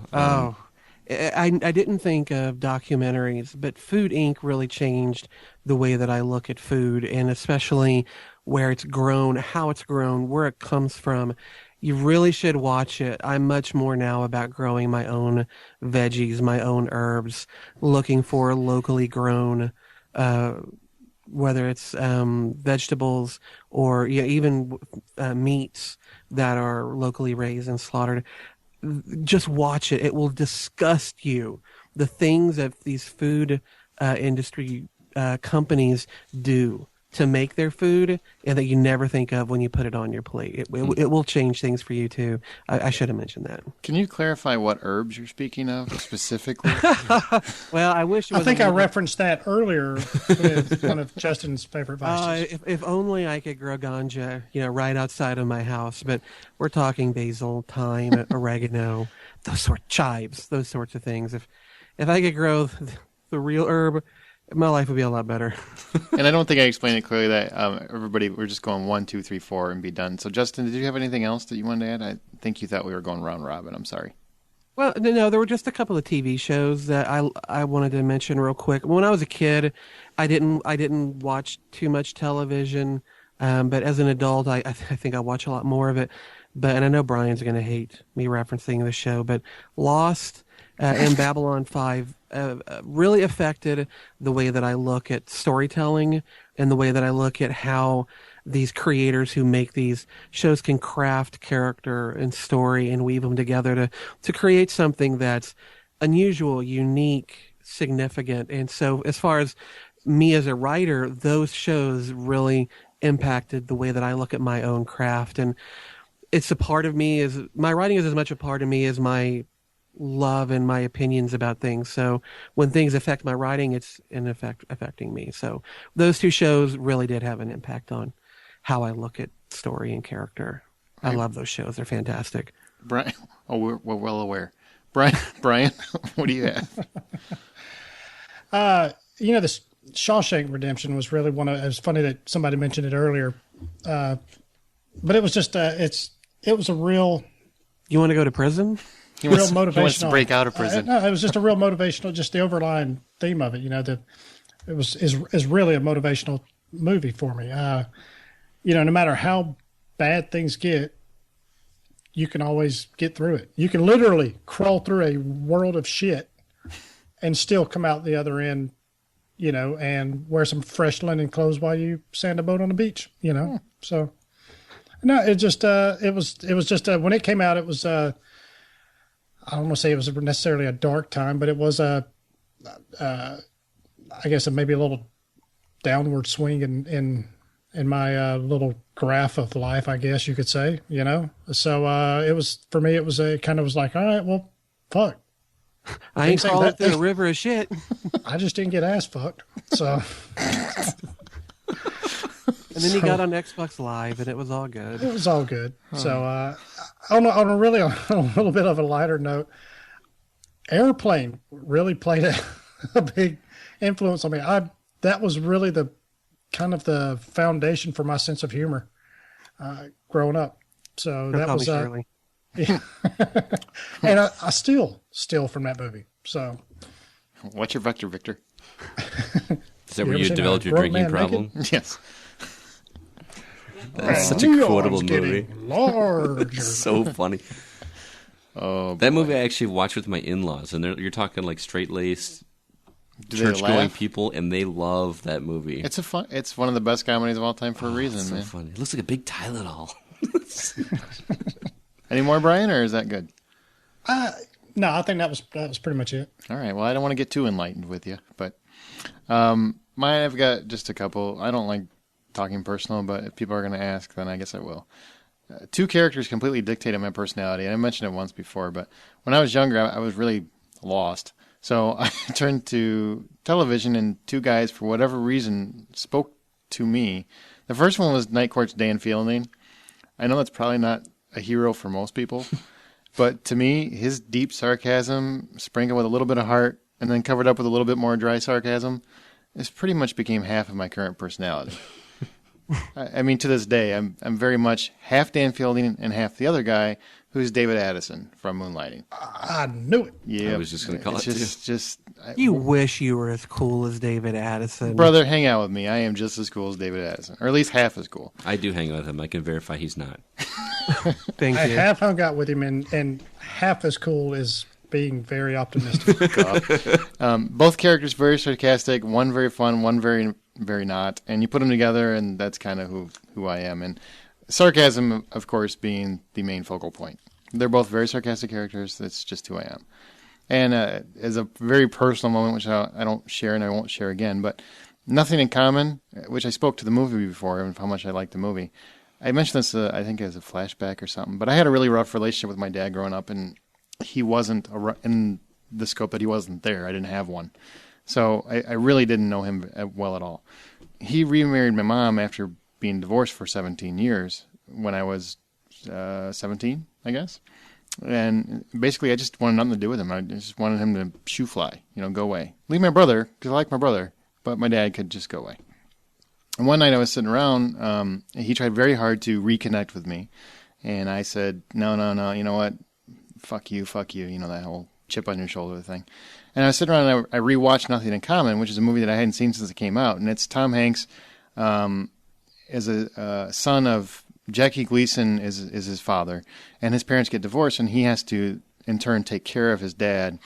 Speaker 4: I didn't think of documentaries, but Food Inc. really changed the way that I look at food, and especially where it's grown, how it's grown, where it comes from. You really should watch it. I'm much more now about growing my own veggies, my own herbs, looking for locally grown, whether it's vegetables or even meats that are locally raised and slaughtered. Just watch it. It will disgust you. The things that these food industry companies do to make their food, and that you never think of when you put it on your plate. It will change things for you too. I should have mentioned that.
Speaker 1: Can you clarify what herbs you're speaking of specifically?
Speaker 4: Well, I wish.
Speaker 2: I think I referenced that earlier with one of Justin's favorite vices.
Speaker 4: If only I could grow ganja, right outside of my house. But we're talking basil, thyme, oregano, chives, those sorts of things. If I could grow the real herb, my life would be a lot better.
Speaker 1: And I don't think I explained it clearly that everybody, we're just going 1, 2, 3, 4 and be done. So, Justin, did you have anything else that you wanted to add? I think you thought we were going round robin. I'm sorry.
Speaker 4: Well, no, there were just a couple of TV shows that I wanted to mention real quick. When I was a kid, I didn't watch too much television, but as an adult, I think I watch a lot more of it. And I know Brian's going to hate me referencing the show, but Lost and Babylon 5 really affected the way that I look at storytelling and the way that I look at how these creators who make these shows can craft character and story and weave them together to create something that's unusual, unique, significant. And so as far as me as a writer, those shows really impacted the way that I look at my own craft. And it's a part of me, is my writing is as much a part of me as my love and my opinions about things. So when things affect my writing, it's in effect affecting me. So those two shows really did have an impact on how I look at story and character. I love those shows. They're fantastic.
Speaker 1: Brian, we're well aware. Brian, what do you have?
Speaker 2: The Shawshank Redemption was really one of. It was funny that somebody mentioned it earlier, but it was just it was a real.
Speaker 4: You want to go to prison?
Speaker 1: He wants to
Speaker 2: motivational.
Speaker 1: break out of prison.
Speaker 2: No, it was just a real motivational. Just the overlying theme of it. It is really a motivational movie for me. No matter how bad things get, you can always get through it. You can literally crawl through a world of shit and still come out the other end, and wear some fresh linen clothes while you sand a boat on the beach, So, no, it just, it was just, when it came out, it was, I don't want to say it was necessarily a dark time, but it was I guess maybe a little downward swing in my little graph of life, I guess you could say, So it was, for me, it kind of was like, all right, well, fuck.
Speaker 4: I ain't crawling through a river of shit.
Speaker 2: I just didn't get ass fucked. So.
Speaker 4: And then he got on Xbox Live, and it was all good.
Speaker 2: It was all good. So on a little bit of a lighter note, Airplane really played a big influence on me. That was really the kind of the foundation for my sense of humor growing up. So that was yeah. And I still steal from that movie. So
Speaker 1: what's your vector, Victor?
Speaker 3: Is that where you developed your drinking problem?
Speaker 1: Yes.
Speaker 3: That's such a quotable movie.
Speaker 2: Larger.
Speaker 3: So funny.
Speaker 1: Oh,
Speaker 3: that movie I actually watched with my in-laws, and you're talking like straight-laced, church-going people, and they love that movie.
Speaker 1: It's one of the best comedies of all time for a reason,
Speaker 3: so
Speaker 1: man.
Speaker 3: Funny. It looks like a big Tylenol.
Speaker 1: Any more, Brian, or is that good?
Speaker 2: No, I think that was pretty much it.
Speaker 1: All right. Well, I don't want to get too enlightened with you, but I've got just a couple. I don't like talking personal, but if people are going to ask, then I guess I will. Two characters completely dictated my personality. I mentioned it once before, but when I was younger, I was really lost. So I turned to television, and two guys, for whatever reason, spoke to me. The first one was Night Court's Dan Fielding. I know that's probably not a hero for most people, but to me, his deep sarcasm, sprinkled with a little bit of heart, and then covered up with a little bit more dry sarcasm, this pretty much became half of my current personality. I mean, to this day, I'm very much half Dan Fielding and half the other guy, who's David Addison from Moonlighting.
Speaker 2: I knew it.
Speaker 1: Yeah,
Speaker 3: I was just going to call it
Speaker 1: just.
Speaker 4: You wish you were as cool as David Addison.
Speaker 1: Brother, hang out with me. I am just as cool as David Addison, or at least half as cool.
Speaker 3: I do hang out with him. I can verify he's not.
Speaker 4: Thank you.
Speaker 2: I have hung out with him, and half as cool as being very optimistic.
Speaker 1: Both characters very sarcastic, one very fun, one very not, and you put them together, and that's kind of who I am. And sarcasm, of course, being the main focal point. They're both very sarcastic characters. That's just who I am. And as a very personal moment, which I don't share and I won't share again, but Nothing in Common, which I spoke to the movie before, and how much I liked the movie. I mentioned this, I think, as a flashback or something, but I had a really rough relationship with my dad growing up, and he wasn't in the scope that he wasn't there. I didn't have one. So I really didn't know him well at all. He remarried my mom after being divorced for 17 years when I was 17, I guess. And basically, I just wanted nothing to do with him. I just wanted him to shoo fly, go away. Leave my brother, because I like my brother, but my dad could just go away. And one night I was sitting around, he tried very hard to reconnect with me. And I said, no, you know what? Fuck you, that whole chip on your shoulder thing. And I was sitting around and I rewatched Nothing in Common, which is a movie that I hadn't seen since it came out. And it's Tom Hanks as a son of Jackie Gleason is his father. And his parents get divorced, and he has to, in turn, take care of his dad,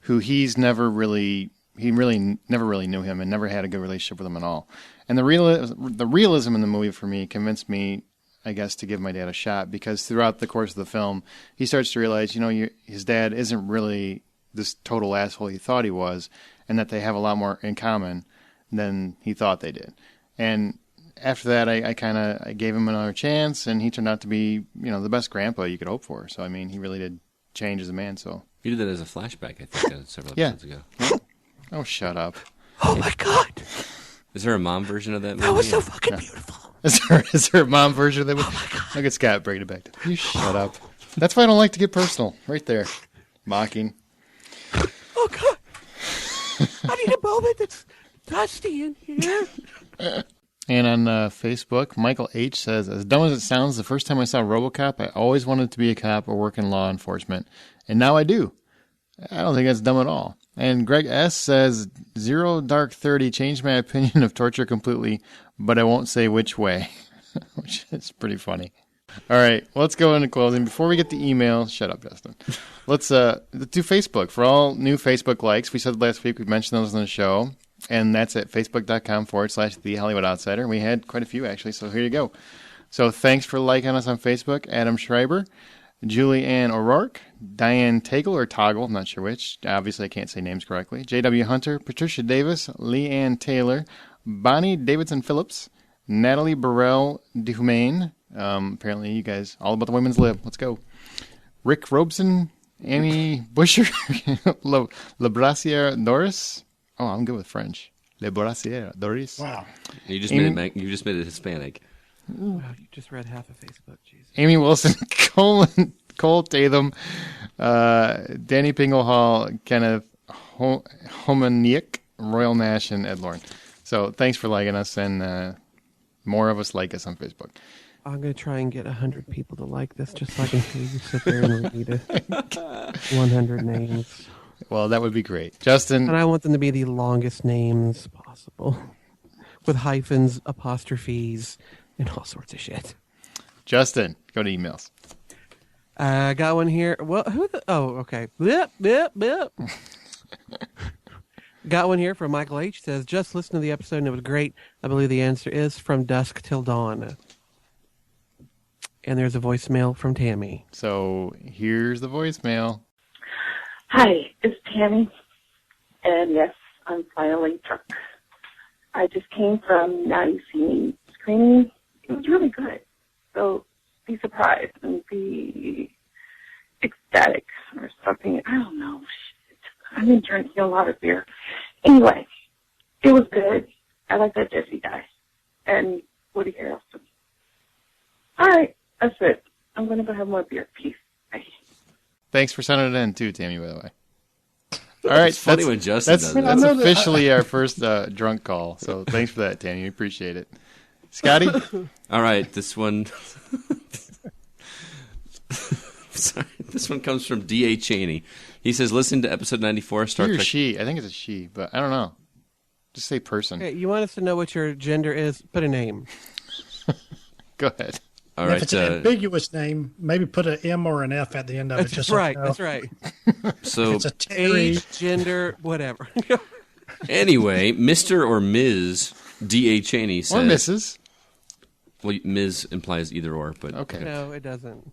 Speaker 1: who he never really knew him and never had a good relationship with him at all. And the realism in the movie for me convinced me, I guess, to give my dad a shot, because throughout the course of the film, he starts to realize, his dad isn't really this total asshole he thought he was, and that they have a lot more in common than he thought they did. And after that, I gave him another chance, and he turned out to be, the best grandpa you could hope for. So, I mean, he really did change as a man. So
Speaker 3: You did that as a flashback, I think, several episodes ago.
Speaker 1: Oh, shut up.
Speaker 4: Oh, my God.
Speaker 3: Is there a mom version of that movie?
Speaker 4: That was so fucking beautiful.
Speaker 1: Is there a mom version of that?
Speaker 4: Oh, my God.
Speaker 1: Look at Scott bringing it back. You shut up. That's why I don't like to get personal. Right there. Mocking.
Speaker 4: Oh, God. I need a moment that's dusty in here.
Speaker 1: And on Facebook, Michael H. says, as dumb as it sounds, the first time I saw RoboCop, I always wanted to be a cop or work in law enforcement. And now I do. I don't think that's dumb at all. And Greg S. says, Zero Dark 30 changed my opinion of torture completely, but I won't say which way. Which is pretty funny. All right, let's go into closing. Before we get the email, shut up, Justin. Let's do Facebook. For all new Facebook likes, we said last week, we mentioned those on the show, and that's at facebook.com/The Hollywood Outsider. We had quite a few, actually, so here you go. So thanks for liking us on Facebook, Adam Schreiber, Julie Ann O'Rourke, Diane Tagle or Toggle, I'm not sure which. Obviously, I can't say names correctly. J.W. Hunter, Patricia Davis, Lee Ann Taylor, Bonnie Davidson Phillips, Natalie Burrell Duhumaine. Apparently, you guys, all about the women's lib. Let's go. Rick Robeson, Amy Busher, LeBrassiere Doris. Oh, I'm good with French. LeBrassiere Doris.
Speaker 2: Wow.
Speaker 3: You just made it Hispanic.
Speaker 4: Wow, you just read half of Facebook. Jesus.
Speaker 1: Amy Wilson, Cole Tatham, Danny Pinglehall, Kenneth Homaniuk, Royal Nash, and Ed Lorne. So thanks for liking us, and more of us like us on Facebook.
Speaker 4: I'm going to try and get 100 people to like this just so I can hear you sit there and read it. 100 names.
Speaker 1: Well, that would be great. Justin.
Speaker 4: And I want them to be the longest names possible. With hyphens, apostrophes, and all sorts of shit.
Speaker 1: Justin, go to emails.
Speaker 4: Got one here. Well, okay. Blip, blip, blip. Got one here from Michael H. Says, just listen to the episode and it was great. I believe the answer is From Dusk Till Dawn. And there's a voicemail from Tammy.
Speaker 1: So here's the voicemail.
Speaker 6: Hi, it's Tammy. And yes, I'm finally drunk. I just came from Now You See Me screening. It was really good. So be surprised and be ecstatic or something. I don't know. Shit. I've been drinking a lot of beer. Anyway, it was good. I like that Jesse guy. And Woody Harrelson. All right, that's it. I'm going to go have more beer. Peace. Bye.
Speaker 1: Thanks for sending it in, too, Tammy, by the way. All right.
Speaker 3: It's funny when Justin does that.
Speaker 1: That's officially our first drunk call. So thanks for that, Tammy. We appreciate it. Scotty?
Speaker 3: All right, this one... Sorry, this one comes from D.A. Cheney. He says, listen to episode 94 Star
Speaker 1: He or
Speaker 3: Trek...
Speaker 1: she. I think it's a she, but I don't know. Just say person.
Speaker 4: Okay, you want us to know what your gender is? Put a name.
Speaker 1: Go ahead.
Speaker 3: All
Speaker 2: And
Speaker 3: right,
Speaker 2: if it's an ambiguous name, maybe put an M or an F at the end of it.
Speaker 4: That's
Speaker 2: Just
Speaker 4: right.
Speaker 2: so you know.
Speaker 4: That's right.
Speaker 3: so
Speaker 2: It's a Terry.
Speaker 4: Age, gender, whatever.
Speaker 3: anyway, Mr. or Ms. D.A. Cheney says...
Speaker 1: Or Mrs.
Speaker 3: Well, Ms. implies either or, but...
Speaker 1: Okay.
Speaker 4: No, it doesn't.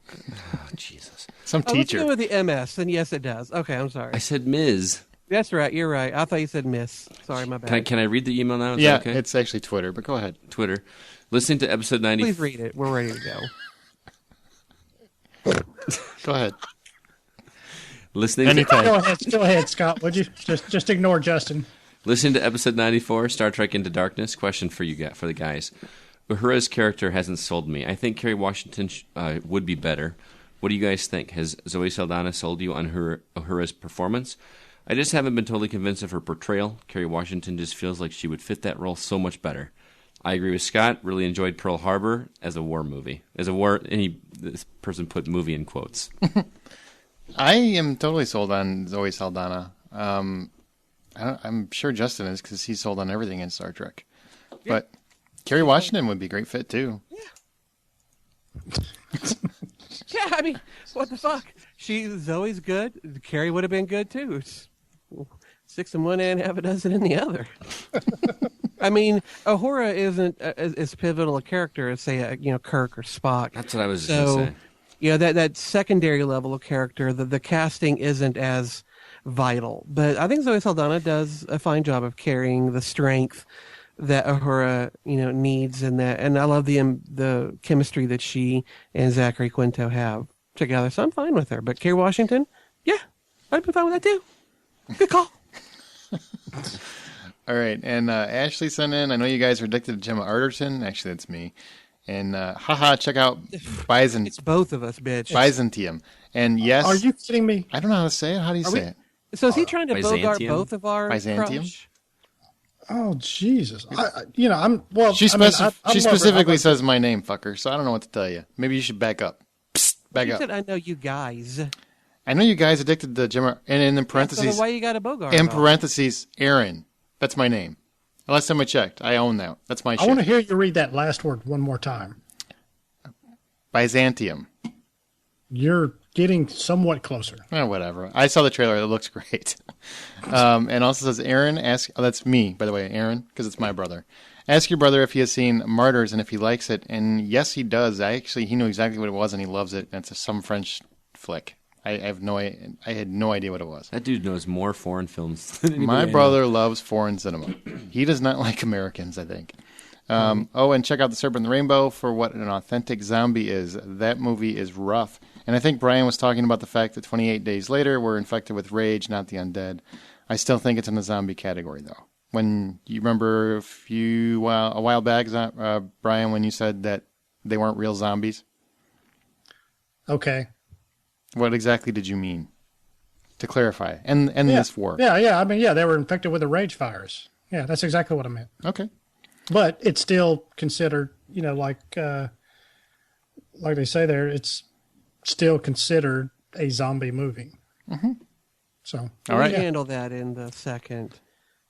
Speaker 3: Oh, Jesus.
Speaker 1: Some
Speaker 4: Let's
Speaker 1: teacher.
Speaker 4: go with the MS, then yes, it does. Okay, I'm sorry.
Speaker 3: I said Ms.
Speaker 4: That's right. You're right. I thought you said Miss. Sorry, my bad.
Speaker 3: Can I read the email now? Is
Speaker 1: Yeah,
Speaker 3: that okay?
Speaker 1: it's actually Twitter, but go ahead.
Speaker 3: Twitter. Listen to episode 90...
Speaker 4: Please read it. We're ready to go.
Speaker 1: Go ahead.
Speaker 3: Listening
Speaker 1: Anytime.
Speaker 2: Go ahead, Scott. Would you just ignore Justin?
Speaker 3: Listen to episode 94, Star Trek Into Darkness. Question for the guys. Uhura's character hasn't sold me. I think Kerry Washington would be better. What do you guys think? Has Zoe Saldana sold you on Uhura's performance? I just haven't been totally convinced of her portrayal. Kerry Washington just feels like she would fit that role so much better. I agree with Scott. Really enjoyed Pearl Harbor as a war movie. This person put movie in quotes.
Speaker 1: I am totally sold on Zoe Saldana. I'm sure Justin is because he's sold on everything in Star Trek. Yeah. But Kerry Washington would be a great fit, too.
Speaker 4: Yeah. Yeah, I mean, what the fuck? Zoe's good. Carrie would have been good, too. It's 6 in one hand, half a dozen in the other. I mean, Uhura isn't as pivotal a character as, say, Kirk or Spock.
Speaker 3: That's what I was going to say.
Speaker 4: That secondary level of character, the casting isn't as vital. But I think Zoe Saldana does a fine job of carrying the strength that Uhura, needs, and I love the chemistry that she and Zachary Quinto have together. So I'm fine with her. But Kerry Washington, yeah, I'd be fine with that too. Good call.
Speaker 1: All right, and Ashley sent in, I know you guys are addicted to Gemma Arterton. Actually, that's me. And check out Byzantium.
Speaker 4: It's both of us, bitch.
Speaker 1: Byzantium. And yes.
Speaker 2: Are you kidding me?
Speaker 1: I don't know how to say it. How do you say it?
Speaker 4: So is he trying to
Speaker 3: Byzantium?
Speaker 4: bogart both of our
Speaker 1: Byzantium?
Speaker 4: crush?
Speaker 2: Oh, Jesus.
Speaker 1: She specifically says my name, fucker, so I don't know what to tell you. Maybe you should back up. Psst, back
Speaker 4: You
Speaker 1: up.
Speaker 4: said, I know you guys.
Speaker 1: I know you guys addicted to Gemma, and in parentheses,
Speaker 4: So then why you got a bogart?
Speaker 1: in parentheses, Aaron. That's my name. Last time I checked, I own that. That's my shit.
Speaker 2: I want to hear you read that last word one more time.
Speaker 1: Byzantium.
Speaker 2: You're getting somewhat closer.
Speaker 1: Whatever. I saw the trailer. It looks great. And also says, Aaron, that's me, by the way, Aaron, because it's my brother. Ask your brother if he has seen Martyrs and if he likes it. And yes, he does. He knew exactly what it was and he loves it. And it's some French flick. I had no idea what it was.
Speaker 3: That dude knows more foreign films than anybody
Speaker 1: My
Speaker 3: I know.
Speaker 1: brother loves foreign cinema. He does not like Americans, I think. And check out The Serpent and the Rainbow for what an authentic zombie is. That movie is rough. And I think Brian was talking about the fact that 28 days later we're infected with rage, not the undead. I still think it's in the zombie category, though. When you remember a while back, Brian, when you said that they weren't real zombies?
Speaker 2: Okay.
Speaker 1: What exactly did you mean? To clarify. And this war.
Speaker 2: Yeah. They were infected with a rage virus. Yeah, that's exactly what I meant.
Speaker 1: Okay.
Speaker 2: But it's still considered, like they say there, it's still considered a zombie movie.
Speaker 1: Mm-hmm.
Speaker 2: So
Speaker 1: all right.
Speaker 4: We handle that in the second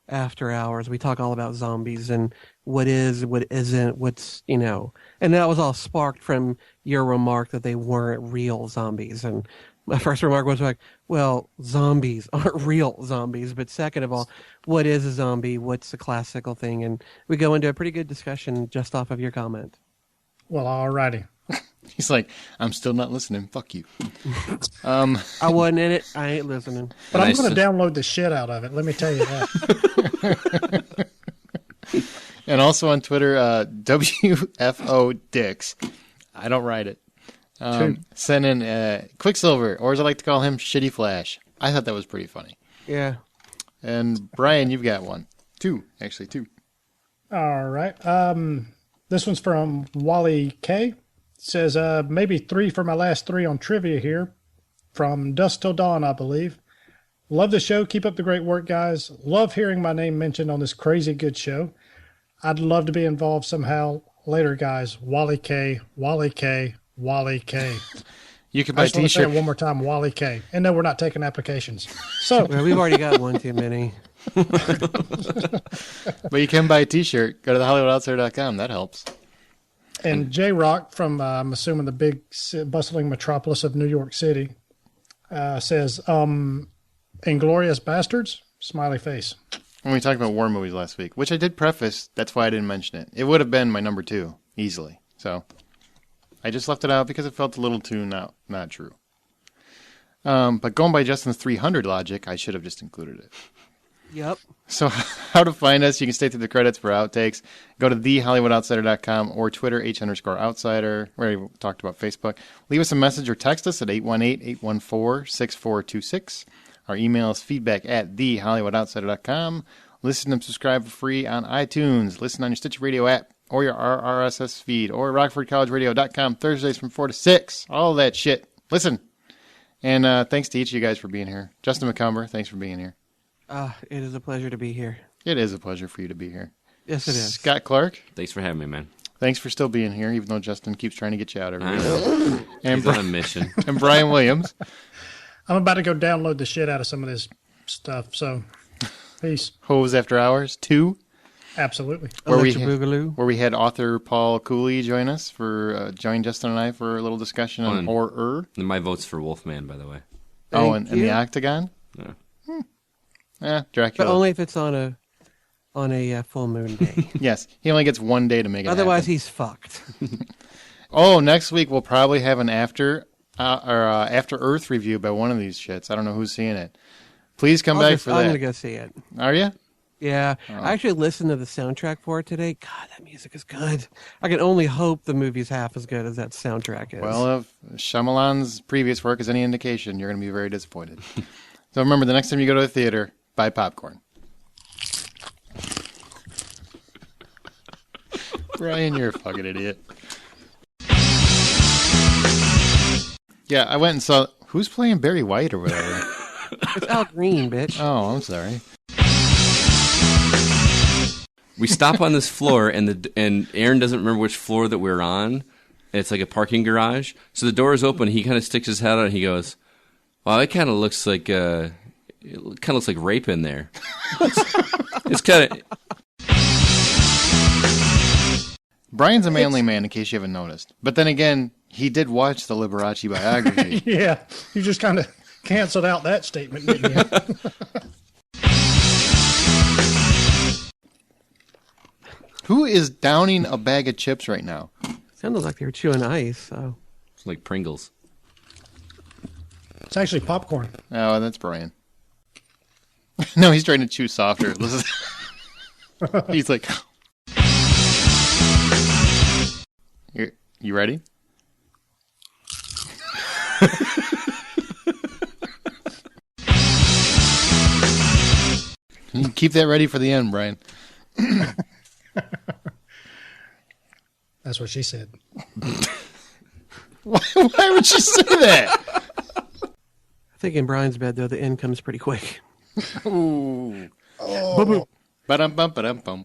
Speaker 4: After Hours. We talk all about zombies and what is, what isn't, and that was all sparked from your remark that they weren't real zombies. And my first remark was like, well, zombies aren't real zombies. But second of all, what is a zombie? What's the classical thing? And we go into a pretty good discussion just off of your comment.
Speaker 2: Well, all righty.
Speaker 1: He's like, I'm still not listening. Fuck you.
Speaker 4: I wasn't in it. I ain't listening.
Speaker 2: But I'm going to download the shit out of it. Let me tell you that.
Speaker 1: And also on Twitter, WFO Dix. I don't write it. Send in Quicksilver, or as I like to call him, Shitty Flash. I thought that was pretty funny.
Speaker 4: Yeah.
Speaker 1: And Brian, you've got one. Two.
Speaker 2: All right. This one's from Wally K. It says, maybe 3 for my last 3 on trivia here. From Dusk Till Dawn, I believe. Love the show. Keep up the great work, guys. Love hearing my name mentioned on this crazy good show. I'd love to be involved somehow. Later, guys. Wally K. Wally K. Wally K.
Speaker 1: You can buy
Speaker 2: T-shirt. Say it one more time, Wally K. And no, we're not taking applications. So
Speaker 4: well, we've already got one too many.
Speaker 1: But you can buy a T-shirt. Go to thehollywoodoutsider.com. That helps.
Speaker 2: And J-Rock from, I'm assuming, the big bustling metropolis of New York City says, Inglourious Bastards, smiley face.
Speaker 1: When we talked about war movies last week, which I did preface, that's why I didn't mention it. It would have been my number 2, easily. So I just left it out because it felt a little too not true. But going by Justin's 300 logic, I should have just included it.
Speaker 4: Yep.
Speaker 1: So how to find us, you can stay through the credits for outtakes. Go to thehollywoodoutsider.com or Twitter, H_outsider, where we talked about Facebook. Leave us a message or text us at 818-814-6426. Our email is feedback@thehollywoodoutsider.com. Listen and subscribe for free on iTunes. Listen on your Stitcher Radio app or your RSS feed or RockfordCollegeRadio.com Thursdays from 4 to 6. All that shit. Listen. And thanks to each of you guys for being here. Justin McCumber, thanks for being here.
Speaker 4: It is a pleasure to be here.
Speaker 1: It is a pleasure for you to be here.
Speaker 4: Yes, it is.
Speaker 1: Scott Clark.
Speaker 3: Thanks for having me, man.
Speaker 1: Thanks for still being here, even though Justin keeps trying to get you out every
Speaker 3: I
Speaker 1: week.
Speaker 3: know.
Speaker 1: And
Speaker 3: He's on a mission.
Speaker 1: And Brian Williams.
Speaker 2: I'm about to go download the shit out of some of this stuff. So, peace.
Speaker 1: Hose After Hours 2.
Speaker 2: Absolutely.
Speaker 1: Where
Speaker 4: Boogaloo.
Speaker 1: we had author Paul Cooley join Justin and I for a little discussion on horror.
Speaker 3: And my vote's for Wolfman, by the way.
Speaker 1: And the Octagon?
Speaker 3: Yeah.
Speaker 1: Dracula.
Speaker 4: But only if it's on a full moon day.
Speaker 1: Yes, he only gets one day to make it
Speaker 4: Otherwise,
Speaker 1: happen.
Speaker 4: he's fucked.
Speaker 1: Next week we'll probably have an After Earth review by one of these shits. I don't know who's seeing it. Please come back for that.
Speaker 4: I'm going to go see it.
Speaker 1: Are you?
Speaker 4: Yeah. I actually listened to the soundtrack for it today. God, that music is good. I can only hope the movie's half as good as that soundtrack is.
Speaker 1: Well, if Shyamalan's previous work is any indication, you're going to be very disappointed. So remember, the next time you go to the theater, buy popcorn. Brian, you're a fucking idiot. Yeah, I went and saw... Who's playing Barry White or whatever?
Speaker 4: It's Al Green, bitch.
Speaker 1: Oh, I'm sorry.
Speaker 3: We stop on this floor, and Aaron doesn't remember which floor that we're on. It's like a parking garage. So the door is open. He kind of sticks his head out, and he goes, "Wow, it kind of looks like rape in there." It's kind of.
Speaker 1: Brian's a manly man, in case you haven't noticed. But then again, he did watch the Liberace biography.
Speaker 2: Yeah, you just kind of canceled out that statement, didn't you?
Speaker 1: Who is downing a bag of chips right now?
Speaker 4: Sounded like they were chewing ice. So.
Speaker 3: It's like Pringles.
Speaker 2: It's actually popcorn.
Speaker 1: Oh, that's Brian. No, he's trying to chew softer. He's like... You ready? You keep that ready for the end, Brian.
Speaker 2: That's what she said.
Speaker 1: Why would she say that?
Speaker 4: I think in Brian's bed, though, the end comes pretty quick.
Speaker 1: Ooh. Oh. Ba-dum-bum, ba-dum-bum.